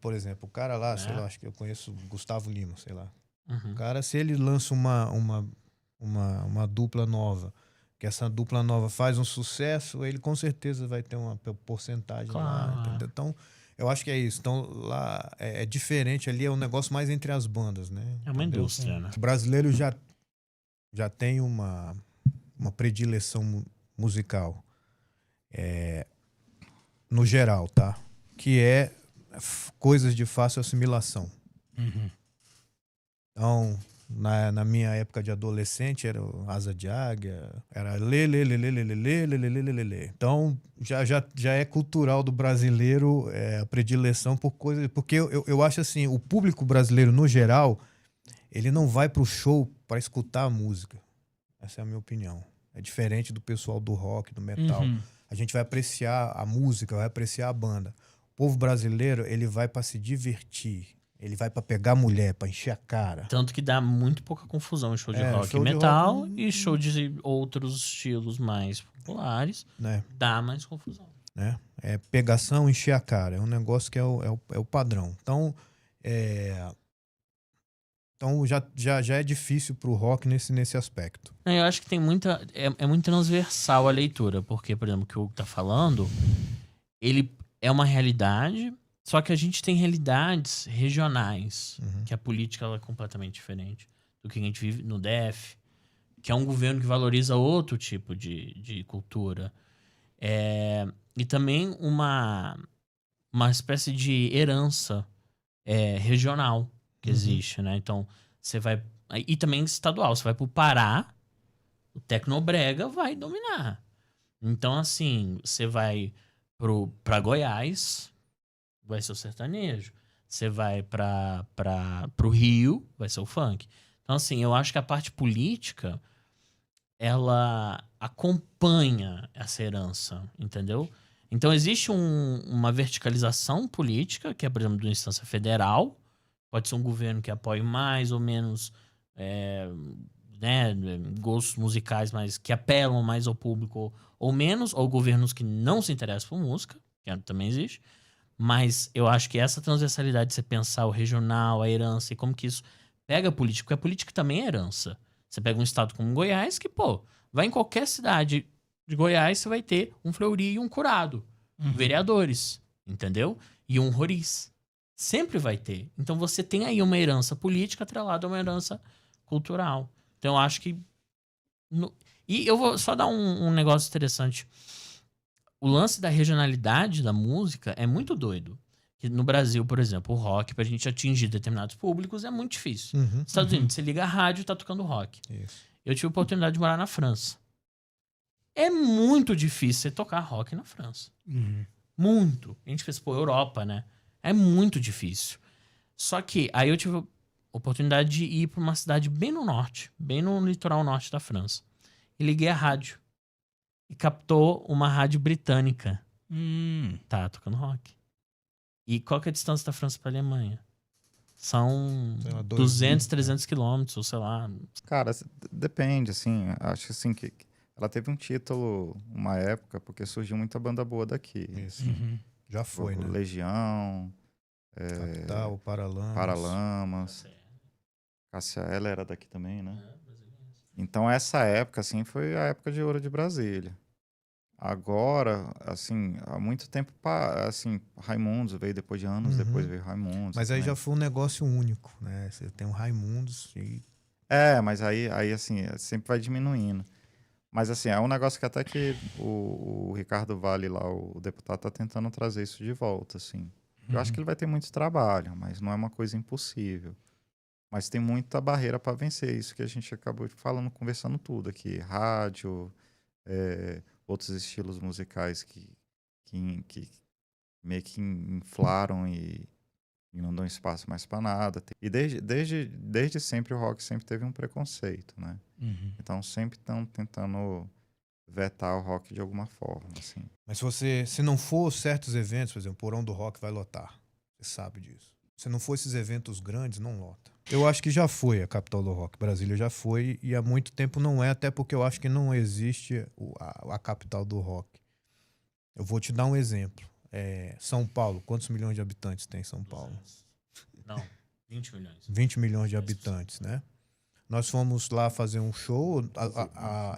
Por exemplo, o cara lá, sei lá, acho que eu conheço o Gustavo Lima, sei lá. Uhum. O cara, se ele lança uma dupla nova, que essa dupla nova faz um sucesso, ele com certeza vai ter uma porcentagem lá, entendeu? Então, eu acho que é isso. Então, lá é diferente, ali é um negócio mais entre as bandas, né? É uma indústria, né? O brasileiro já tem uma predileção musical. No geral, tá? Que é coisas de fácil assimilação. Então, na minha época de adolescente, era o Asa de Águia, era lê. Então, já é cultural do brasileiro a predileção por coisas... Porque eu acho assim, o público brasileiro, no geral, ele não vai pro show para escutar a música. Essa é a minha opinião. É diferente do pessoal do rock, do metal. A gente vai apreciar a música, vai apreciar a banda. povo brasileiro, ele vai pra se divertir. Ele vai pra pegar mulher, pra encher a cara. Tanto que dá muito pouca confusão em show de rock show e de metal rock, e show de outros estilos mais populares. Né? Dá mais confusão. Né? É pegação, encher a cara. É um negócio que é o padrão. Então, então já é difícil pro rock nesse aspecto. Eu acho que tem muita... É muito transversal a leitura. Porque, por exemplo, o que o Hugo tá falando, ele é uma realidade... Só que a gente tem realidades regionais, que a política ela é completamente diferente do que a gente vive no DF, que é um governo que valoriza outro tipo de cultura. E também uma espécie de herança regional que existe, né? Então, você vai... E também estadual. Você vai pro Pará, o Tecnobrega vai dominar. Então, assim, você vai pra Goiás... vai ser o sertanejo. Você vai pro Rio, vai ser o funk. Então, assim, eu acho que a parte política, ela acompanha essa herança, entendeu? Então, existe uma verticalização política, que é, por exemplo, de uma instância federal. Pode ser um governo que apoie mais ou menos gostos musicais, mas que apelam mais ao público ou menos, ou governos que não se interessam por música, que também existe. Mas eu acho que essa transversalidade de você pensar o regional, a herança e como que isso pega a política, porque a política também é herança. Você pega um estado como Goiás que, vai em qualquer cidade de Goiás, você vai ter um Fleury e um Curado. Vereadores, entendeu? E um Roriz. Sempre vai ter. Então você tem aí uma herança política atrelada a uma herança cultural. Então eu acho que... E eu vou só dar um negócio interessante. O lance da regionalidade da música é muito doido. Que no Brasil, por exemplo, o rock, pra gente atingir determinados públicos, é muito difícil. Nos Estados Unidos, você liga a rádio e tá tocando rock. Isso. Eu tive a oportunidade de morar na França. É muito difícil você tocar rock na França. Muito. A gente fez, Europa, né? É muito difícil. Só que aí eu tive a oportunidade de ir pra uma cidade bem no norte, bem no litoral norte da França. E liguei a rádio. E captou uma rádio britânica. Tá tocando rock. E qual que é a distância da França pra Alemanha? São 200, 300 quilômetros, ou sei lá. Cara, depende, assim. Acho assim que ela teve um título uma época, porque surgiu muita banda boa daqui. Isso. Já foi, né? Legião, Capital, Paralamas. Cássia Eller era daqui também, né? Então, essa época, assim, foi a época de ouro de Brasília. Agora, assim, há muito tempo, assim, Raimundos veio depois de anos, depois veio Raimundos. Mas aí também. já foi um negócio único, né? Você tem o Raimundos e... Mas aí, assim, sempre vai diminuindo. Mas, assim, é um negócio que até que o Ricardo Vale lá, o deputado, tá tentando trazer isso de volta, assim. Eu acho que ele vai ter muito trabalho, mas não é uma coisa impossível. Mas tem muita barreira para vencer, isso que a gente acabou falando, conversando tudo aqui. Rádio, outros estilos musicais que meio que inflaram e não dão espaço mais para nada. E desde sempre o rock sempre teve um preconceito, né? Então sempre estão tentando vetar o rock de alguma forma, assim. Mas se não for certos eventos, por exemplo, o Porão do Rock vai lotar. Você sabe disso. Se não for esses eventos grandes, não lota. Eu acho que já foi a capital do rock. Brasília já foi e há muito tempo não é, até porque eu acho que não existe a capital do rock. Eu vou te dar um exemplo. São Paulo, quantos milhões de habitantes tem São Paulo? 200. Não, 20 milhões. 20 milhões de habitantes, né? Nós fomos lá fazer um show.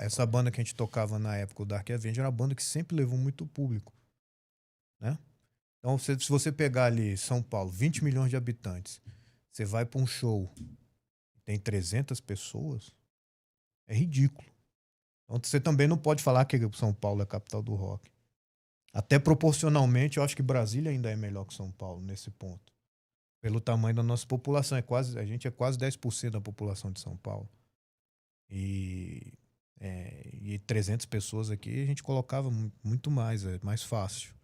Essa banda que a gente tocava na época, o Dark Avenger, era uma banda que sempre levou muito público, né? Então, se você pegar ali São Paulo, 20 milhões de habitantes, você vai para um show, tem 300 pessoas, é ridículo. Então, você também não pode falar que São Paulo é a capital do rock. Até proporcionalmente, eu acho que Brasília ainda é melhor que São Paulo nesse ponto. Pelo tamanho da nossa população. A gente é quase 10% da população de São Paulo. E 300 pessoas aqui, a gente colocava muito mais, é mais fácil.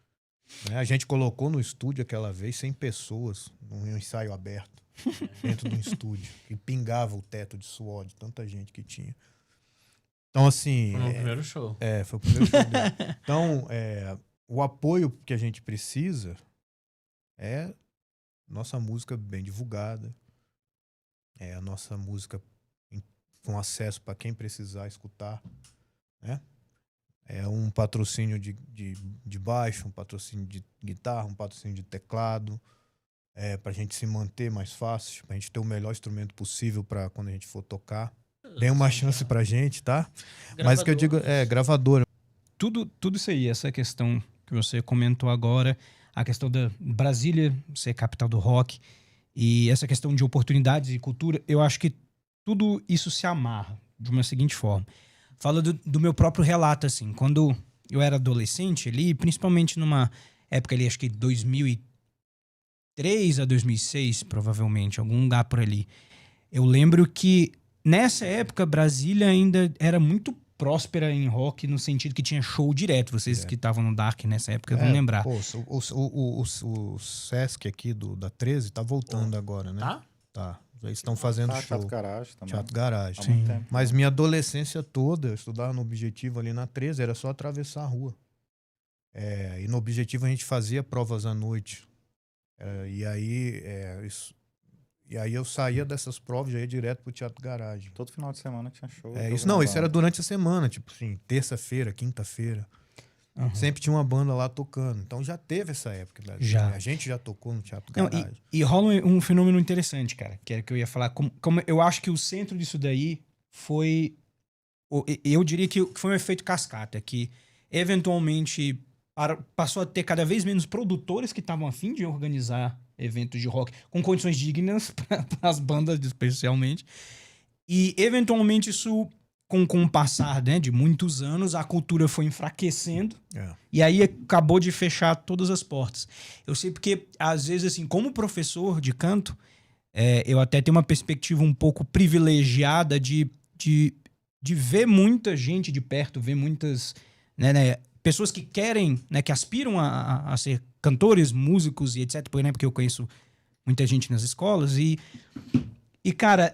A gente colocou no estúdio aquela vez 100 pessoas, num ensaio aberto, dentro do estúdio. E pingava o teto de suor de tanta gente que tinha. Então, assim... Foi no primeiro show. Foi o primeiro show dele. Então, o apoio que a gente precisa é nossa música bem divulgada, é a nossa música com acesso para quem precisar escutar, né? É um patrocínio de baixo, um patrocínio de guitarra, um patrocínio de teclado, pra gente se manter mais fácil, pra gente ter o melhor instrumento possível para quando a gente for tocar. Dê uma chance pra gente, tá? Mas o que eu digo gravadora. Tudo isso aí, essa questão que você comentou agora, a questão da Brasília ser capital do rock e essa questão de oportunidades e cultura, eu acho que tudo isso se amarra de uma seguinte forma. Fala do meu próprio relato, assim, quando eu era adolescente ali, principalmente numa época ali, acho que 2003 a 2006, provavelmente, algum lugar por ali. Eu lembro que nessa época Brasília ainda era muito próspera em rock, no sentido que tinha show direto. Vocês que estavam no Dark nessa época vão lembrar. Pô, o Sesc aqui da 13 tá voltando agora, né? Tá. Eles estão fazendo show. Teatro Garagem também. Teatro Garagem. Há muito tempo. Mas minha adolescência toda, eu estudava no Objetivo ali na 13, era só atravessar a rua. E no Objetivo a gente fazia provas à noite. E aí eu saía dessas provas e já ia direto pro Teatro Garagem. Todo final de semana tinha show. Isso era durante a semana, tipo assim, terça-feira, quinta-feira. Uhum. Sempre tinha uma banda lá tocando. Então já teve essa época. Já. A gente já tocou no Teatro Garagem. E rola um fenômeno interessante, cara, que era que eu ia falar. Como eu acho que o centro disso daí foi... Eu diria que foi um efeito cascata, que eventualmente passou a ter cada vez menos produtores que estavam a fim de organizar eventos de rock com condições dignas para as bandas, especialmente. E eventualmente isso... Com o passar, né, de muitos anos, a cultura foi enfraquecendo e aí acabou de fechar todas as portas. Eu sei porque, às vezes, assim, como professor de canto, eu até tenho uma perspectiva um pouco privilegiada de ver muita gente de perto, ver muitas pessoas que querem, né, que aspiram a ser cantores, músicos e etc. Porque eu conheço muita gente nas escolas e cara...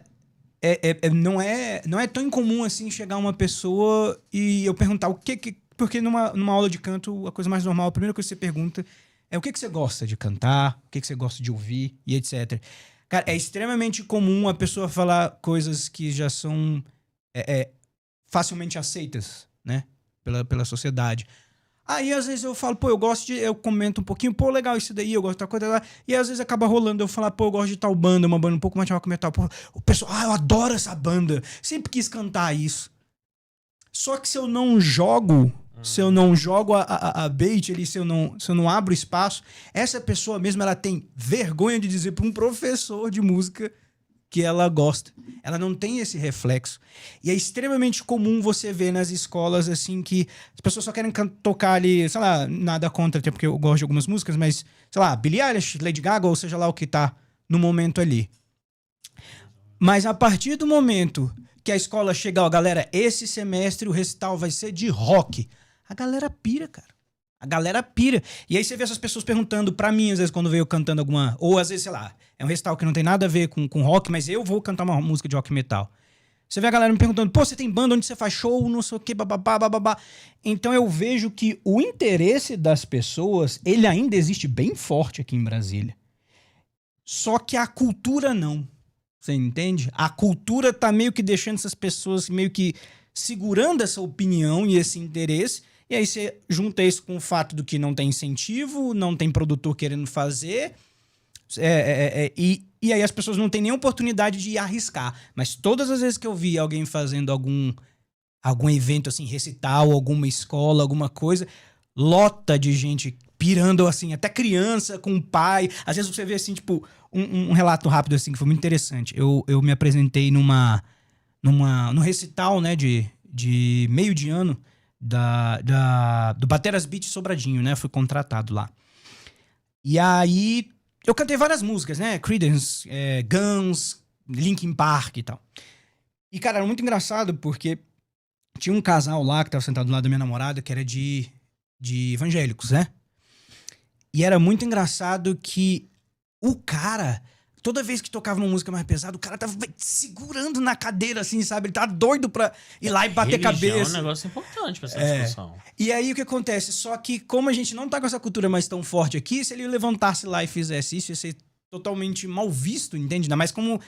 Não é tão incomum assim chegar uma pessoa e eu perguntar o que porque numa aula de canto a coisa mais normal, a primeira coisa que você pergunta é o que você gosta de cantar, o que você gosta de ouvir e etc. Cara, é extremamente comum a pessoa falar coisas que já são facilmente aceitas, né, pela sociedade. Aí, às vezes, eu falo, eu comento um pouquinho, legal isso daí, eu gosto de tal coisa lá. E às vezes acaba rolando, eu falar, eu gosto de tal banda, uma banda um pouco mais de rock metal. O pessoal, eu adoro essa banda. Sempre quis cantar isso. Só que se eu não jogo, a bait ali, se eu não abro espaço, essa pessoa mesmo, ela tem vergonha de dizer para um professor de música que ela gosta. Ela não tem esse reflexo. E é extremamente comum você ver nas escolas, assim, que as pessoas só querem tocar ali, sei lá, nada contra, até porque eu gosto de algumas músicas, mas, sei lá, Billie Eilish, Lady Gaga, ou seja lá o que tá no momento ali. Mas a partir do momento que a escola chega, galera, esse semestre o recital vai ser de rock, a galera pira, cara. A galera pira. E aí você vê essas pessoas perguntando pra mim, às vezes, quando veio cantando alguma... Ou às vezes, sei lá, é um recital que não tem nada a ver com rock, mas eu vou cantar uma música de rock metal. Você vê a galera me perguntando, você tem banda, onde você faz show, não sei o que, bababá, bababá. Então eu vejo que o interesse das pessoas, ele ainda existe bem forte aqui em Brasília. Só que a cultura não. Você entende? A cultura tá meio que deixando essas pessoas meio que segurando essa opinião e esse interesse. E aí você junta isso com o fato do que não tem incentivo, não tem produtor querendo fazer, e aí as pessoas não têm nem oportunidade de arriscar. Mas todas as vezes que eu vi alguém fazendo algum evento, assim, recital, alguma escola, alguma coisa, lota de gente pirando, assim, até criança com pai. Às vezes você vê, assim, tipo, um relato rápido, assim, que foi muito interessante. Eu me apresentei no recital, né, de meio de ano, do Bateras Beach Sobradinho, né? Fui contratado lá. E aí, eu cantei várias músicas, né? Creedence, Guns, Linkin Park e tal. E, cara, era muito engraçado porque tinha um casal lá que tava sentado do lado da minha namorada que era de evangélicos, né? E era muito engraçado que o cara toda vez que tocava uma música mais pesada, o cara tava segurando na cadeira, assim, sabe? Ele tava doido pra ir lá e bater Religião cabeça. É um negócio importante pra essa discussão. E aí o que acontece? Só que como a gente não tá com essa cultura mais tão forte aqui, se ele levantasse lá e fizesse isso, ia ser totalmente mal visto, entende? Ainda mais como...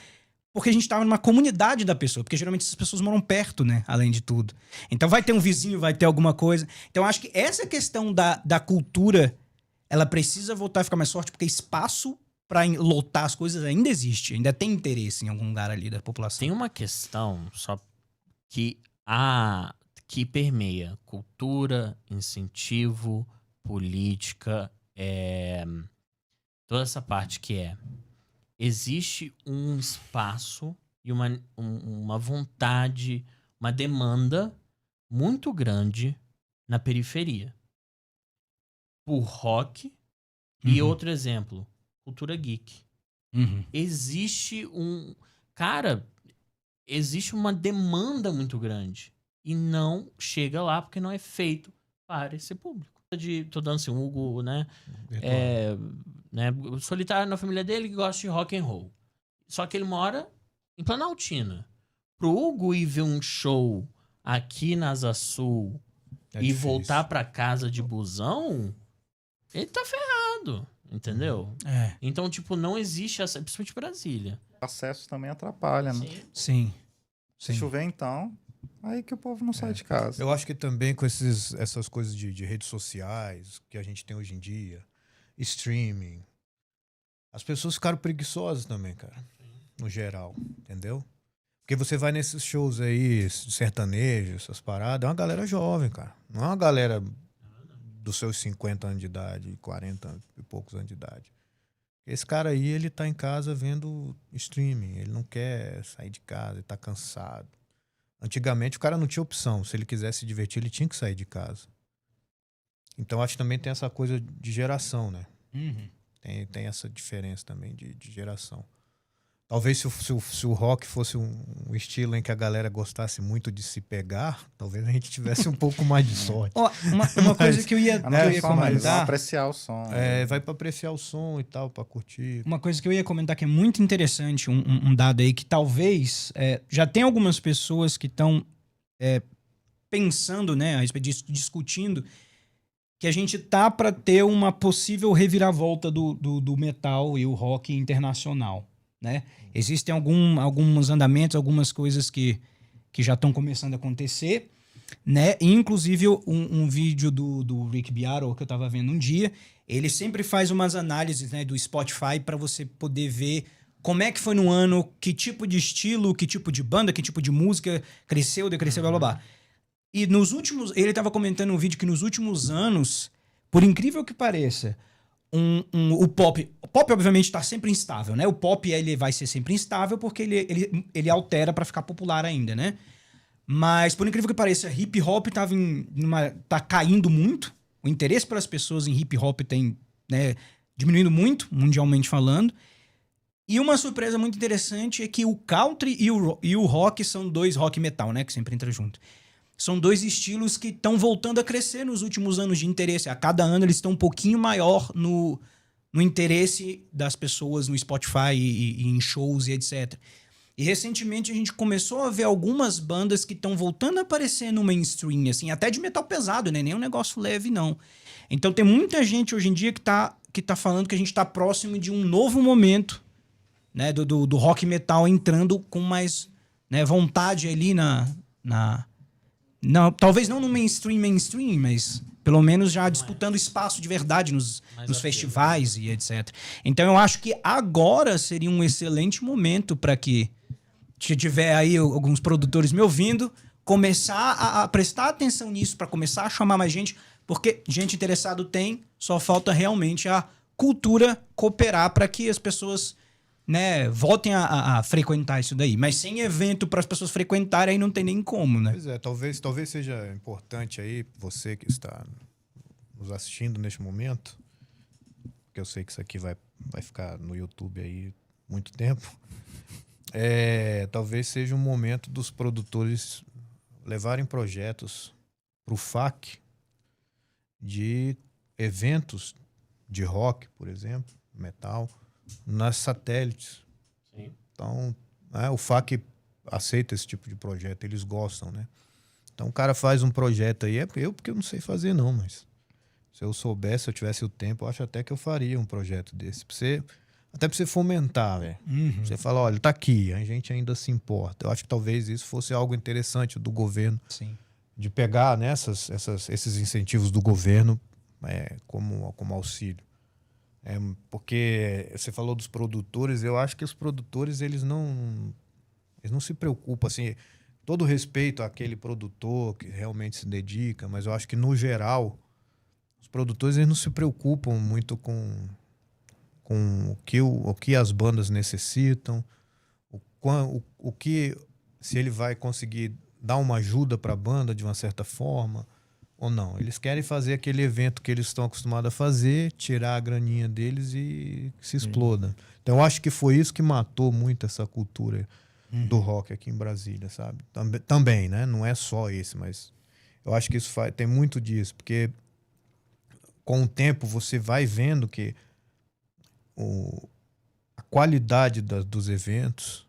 Porque a gente tava numa comunidade da pessoa. Porque geralmente essas pessoas moram perto, né? Além de tudo. Então vai ter um vizinho, vai ter alguma coisa. Então acho que essa questão da cultura, ela precisa voltar a ficar mais forte, porque espaço pra lotar as coisas ainda existe. Ainda tem interesse em algum lugar ali da população. Tem uma questão só que permeia cultura, incentivo, política, toda essa parte que existe um espaço e uma vontade, uma demanda muito grande na periferia por rock. E outro exemplo, cultura geek. Existe existe uma demanda muito grande e não chega lá porque não é feito para esse público. Tô dando assim, o Hugo, né? Solitário na família dele que gosta de rock and roll. Só que ele mora em Planaltina. Pro Hugo ir ver um show aqui na Asa Sul e difícil. voltar pra casa de busão, ele tá ferrado, entendeu? Então, tipo, não existe essa, principalmente Brasília. O acesso também atrapalha, né? Sim. Se chover, então, aí que o povo não sai de casa. Eu acho que também com essas coisas de redes sociais que a gente tem hoje em dia, streaming, as pessoas ficaram preguiçosas também, cara, no geral, entendeu? Porque você vai nesses shows aí, sertanejos, essas paradas, é uma galera jovem, cara. Não é uma galera dos seus 50 anos de idade, 40 e poucos anos de idade. Esse cara aí, ele tá em casa vendo streaming, ele não quer sair de casa, ele tá cansado. Antigamente o cara não tinha opção, se ele quisesse se divertir, ele tinha que sair de casa. Então acho que também tem essa coisa de geração, né? Tem essa diferença também de geração. Talvez se o rock fosse um estilo em que a galera gostasse muito de se pegar, talvez a gente tivesse um pouco mais de sorte. Uma coisa que eu ia comentar... apreciar o som. Vai pra apreciar o som e tal, pra curtir. Uma coisa que eu ia comentar que é muito interessante, um dado aí que talvez... já tem algumas pessoas que estão pensando, né, a respeito disso, discutindo, que a gente tá para ter uma possível reviravolta do metal e o rock internacional, né? Existem alguns andamentos, algumas coisas que já estão começando a acontecer, né? E, inclusive, um vídeo do Rick Beato que eu tava vendo um dia, ele sempre faz umas análises, né, do Spotify para você poder ver como é que foi no ano, que tipo de estilo, que tipo de banda, que tipo de música cresceu, decresceu, blá, blá, blá. E ele tava comentando um vídeo que nos últimos anos, por incrível que pareça, o pop obviamente tá sempre instável, né? O pop ele vai ser sempre instável porque ele altera pra ficar popular ainda, né? Mas por incrível que pareça, hip hop tá caindo muito. O interesse pelas pessoas em hip hop tem, né, diminuindo muito, mundialmente falando. E uma surpresa muito interessante é que o country e o rock são dois, rock e metal, né, que sempre entra junto. São dois estilos que estão voltando a crescer nos últimos anos de interesse. A cada ano eles estão um pouquinho maior no interesse das pessoas no Spotify e em shows e etc. E recentemente a gente começou a ver algumas bandas que estão voltando a aparecer no mainstream, assim, até de metal pesado, né? Nem um negócio leve, não. Então tem muita gente hoje em dia que tá falando que a gente tá próximo de um novo momento, né? Do rock metal entrando com mais, né, vontade ali não, talvez não no mainstream, mas pelo menos já disputando espaço de verdade nos festivais e etc. Então eu acho que agora seria um excelente momento para que, se tiver aí alguns produtores me ouvindo, começar a prestar atenção nisso, para começar a chamar mais gente, porque gente interessada tem, só falta realmente a cultura cooperar para que as pessoas, né, voltem a frequentar isso daí. Mas sem evento para as pessoas frequentarem, aí não tem nem como, né? Pois é, talvez seja importante aí, você que está nos assistindo neste momento, porque eu sei que isso aqui vai ficar no YouTube aí muito tempo, talvez seja um momento dos produtores levarem projetos para o FAC de eventos de rock, por exemplo, metal, nas satélites, Então, o FAC aceita esse tipo de projeto, eles gostam, né? Então o cara faz um projeto aí, porque eu não sei fazer não, mas se eu soubesse, se eu tivesse o tempo, eu acho até que eu faria um projeto desse. Até pra você fomentar, velho. Você fala, olha, tá aqui, a gente ainda se importa. Eu acho que talvez isso fosse algo interessante do governo. Sim. De pegar, né, esses incentivos do governo como auxílio. Porque você falou dos produtores, eu acho que os produtores, eles não se preocupam, assim, todo respeito àquele produtor que realmente se dedica, mas eu acho que, no geral, os produtores, eles não se preocupam muito com o que as bandas necessitam, o que, se ele vai conseguir dar uma ajuda para a banda de uma certa forma ou não. Eles querem fazer aquele evento que eles estão acostumados a fazer, tirar a graninha deles e se exploda. Então eu acho que foi isso que matou muito essa cultura do rock aqui em Brasília, sabe? Também, né? Não é só esse, mas eu acho que isso tem muito disso, porque com o tempo você vai vendo que a qualidade dos eventos,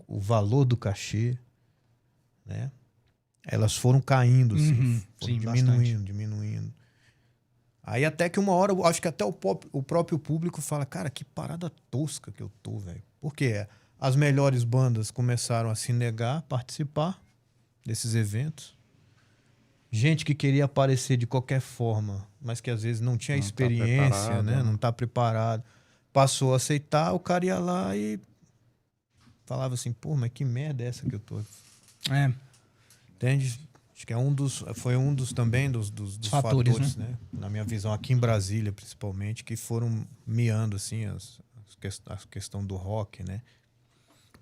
o valor do cachê, né? Elas foram caindo, assim, foram diminuindo. Aí até que uma hora, acho que até o próprio público fala, cara, que parada tosca que eu tô, velho. Por quê? As melhores bandas começaram a se negar a participar desses eventos. Gente que queria aparecer de qualquer forma, mas que às vezes não tinha experiência, né? Não tá preparado. Passou a aceitar, o cara ia lá e falava assim, pô, mas que merda é essa que eu tô? Entende? Acho que foi um dos fatores, né? Na minha visão, aqui em Brasília, principalmente, que foram miando, assim, a questão do rock, né?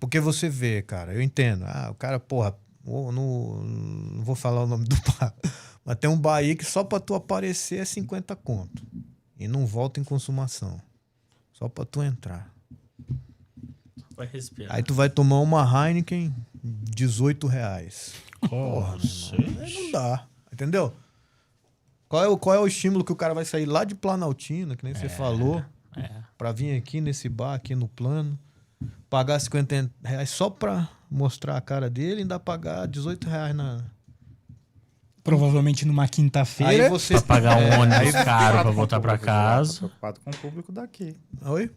Porque você vê, cara, eu entendo. O cara, porra, não vou falar o nome do bar, mas tem um bar aí que só pra tu aparecer é 50 conto. E não volta em consumação. Só pra tu entrar. Vai respirar. Aí tu vai tomar uma Heineken, R$18. Porra, não dá. Entendeu? Qual é o estímulo que o cara vai sair lá de Planaltina, que nem você falou, pra vir aqui nesse bar, aqui no Plano, pagar R$50 só pra mostrar a cara dele e ainda pagar R$18 na... Provavelmente numa quinta-feira. Aí você... Pra pagar um ônibus caro pra voltar pra casa. Tá preocupado com o público daqui. Oi?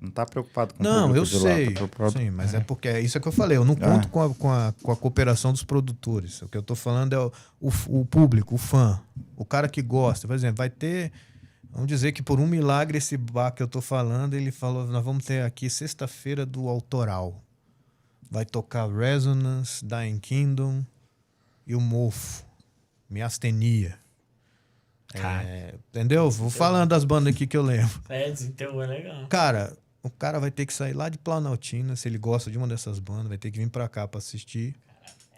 Não tá preocupado com o Não, público eu de sei. lá. Sim, mas é porque é isso que eu falei. Eu não conto com a cooperação dos produtores. O que eu tô falando é o público, o fã. O cara que gosta. Por exemplo, vai ter... Vamos dizer que por um milagre esse bar que eu tô falando, ele falou, nós vamos ter aqui sexta-feira do Autoral. Vai tocar Resonance, Dying Kingdom e o Mofo. Miastenia. Entendeu? Vou falando das bandas aqui que eu lembro. Então é legal. Cara, o cara vai ter que sair lá de Planaltina, se ele gosta de uma dessas bandas, vai ter que vir pra cá pra assistir.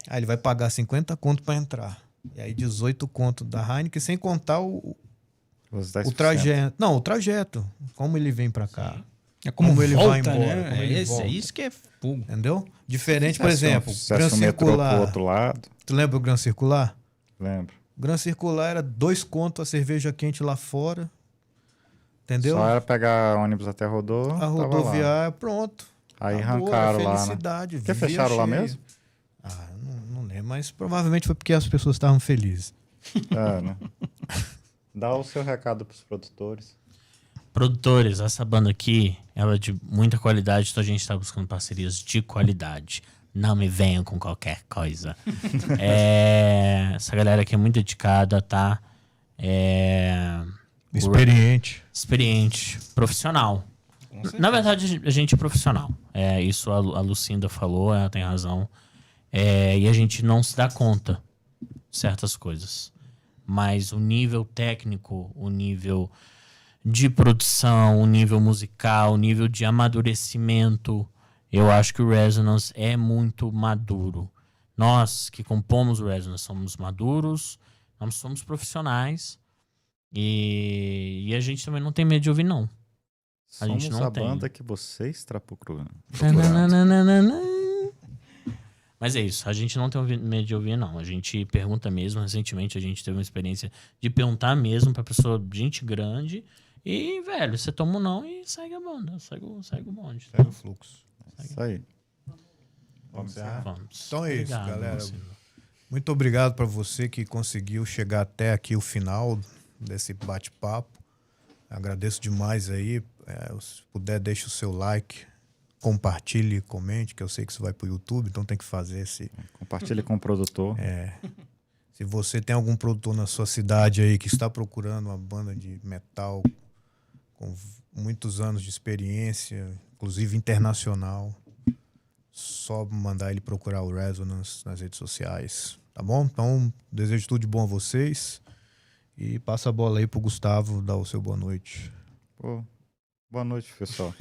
Aí ele vai pagar 50 conto pra entrar. E aí 18 conto da Heineken, sem contar o trajeto. Não, o trajeto. Como ele vem pra cá. É como ele volta, vai embora. né? Como ele volta. É isso que é fogo. Entendeu? Diferente, por exemplo, Gran Circular. Pro outro lado. Tu lembra o Gran Circular? Lembro. Gran Circular era 2 conto a cerveja quente lá fora. Entendeu? Só era pegar ônibus até Rodô. A rodoviária, pronto. Aí arrancaram lá, né? Porque fecharam lá mesmo? Não lembro, mas provavelmente foi porque as pessoas estavam felizes. Né? Dá o seu recado pros produtores. Produtores, essa banda aqui, ela é de muita qualidade, então a gente tá buscando parcerias de qualidade. Não me venham com qualquer coisa. Essa galera aqui é muito dedicada, tá? Experiente, profissional. Na verdade, a gente é profissional. Isso a Lucinda falou, ela tem razão. E a gente não se dá conta de certas coisas. Mas o nível técnico, o nível de produção, o nível musical, o nível de amadurecimento, eu acho que o Resonance é muito maduro. Nós que compomos o Resonance somos maduros, nós somos profissionais e a gente também não tem medo de ouvir, não. A gente não tem. Banda que você está procurando. Mas é isso, a gente não tem medo de ouvir, não. A gente pergunta mesmo. Recentemente a gente teve uma experiência de perguntar mesmo pra pessoa, gente grande. E, velho, você toma um não e segue a banda, segue o bonde. Segue o fluxo. Isso aí. Vamos encerrar? Vamos. Então é isso, Obrigado, galera. Luciano. Muito obrigado para você que conseguiu chegar até aqui o final desse bate-papo. Agradeço demais aí. Se puder, deixe o seu like, compartilhe, comente, que eu sei que isso vai para o YouTube, então tem que fazer esse... Compartilhe com o produtor. Se você tem algum produtor na sua cidade aí que está procurando uma banda de metal com muitos anos de experiência, inclusive internacional, só mandar ele procurar o Resonance nas redes sociais, tá bom? Então, desejo tudo de bom a vocês e passa a bola aí pro Gustavo dar o seu boa noite. Pô, boa noite, pessoal.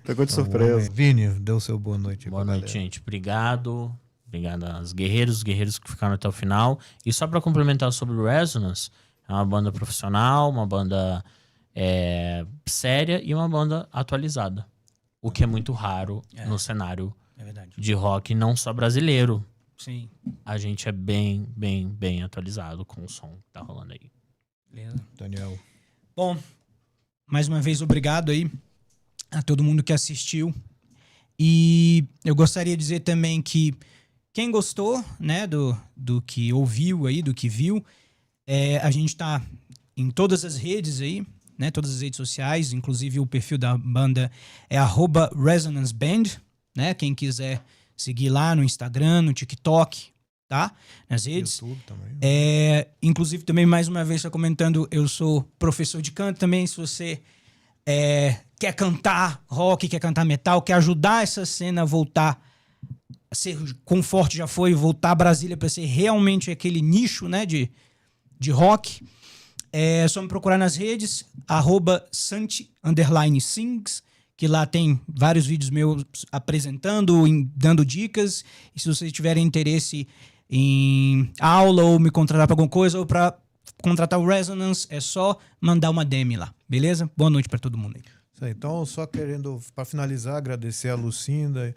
Pegou de surpresa. Vini, dê o seu boa noite. Boa noite, gente. Obrigado. Obrigado aos guerreiros que ficaram até o final. E só para complementar sobre o Resonance, é uma banda profissional, uma banda séria e uma banda atualizada. O que é muito raro no cenário de rock, não só brasileiro. Sim. A gente é bem, bem, bem atualizado com o som que tá rolando aí. Beleza. Daniel. Bom, mais uma vez, obrigado aí a todo mundo que assistiu. E eu gostaria de dizer também que quem gostou, né, do que ouviu aí, do que viu, a gente tá em todas as redes aí, né, todas as redes sociais, inclusive o perfil da banda é @ResonanceBand, né, quem quiser seguir lá no Instagram, no TikTok, tá, nas redes. YouTube também. Inclusive também, mais uma vez, só comentando, eu sou professor de canto também, se você quer cantar rock, quer cantar metal, quer ajudar essa cena a voltar a ser, como Forte já foi, voltar a Brasília para ser realmente aquele nicho, né, de rock, é só me procurar nas redes, @santi_sings, que lá tem vários vídeos meus apresentando, dando dicas. E se vocês tiverem interesse em aula ou me contratar para alguma coisa ou para contratar o Resonance, é só mandar uma DM lá, beleza? Boa noite para todo mundo aí. Isso aí. Então, só querendo, para finalizar, agradecer a Lucinda,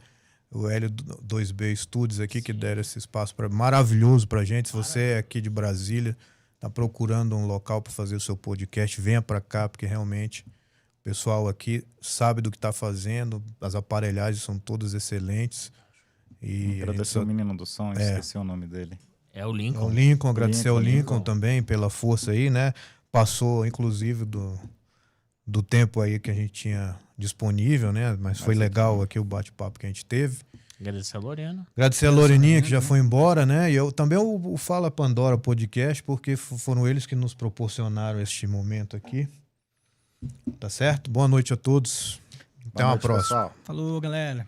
o L2B Studios aqui, que deram esse espaço maravilhoso pra gente. Se você é aqui de Brasília, tá procurando um local para fazer o seu podcast, venha para cá, porque realmente o pessoal aqui sabe do que tá fazendo, as aparelhagens são todas excelentes. E agradecer ao menino do som, esqueci o nome dele. É o Lincoln. É o Lincoln, agradecer ao Lincoln também pela força aí, né? Passou, inclusive, do tempo aí que a gente tinha disponível, né? Mas foi legal aqui o bate-papo que a gente teve. Agradecer a Lorena. Agradecer a Loreninha, que já foi embora, né? E eu também o Fala Pandora Podcast, porque foram eles que nos proporcionaram este momento aqui. Tá certo? Boa noite a todos. Até uma próxima. Pessoal. Falou, galera.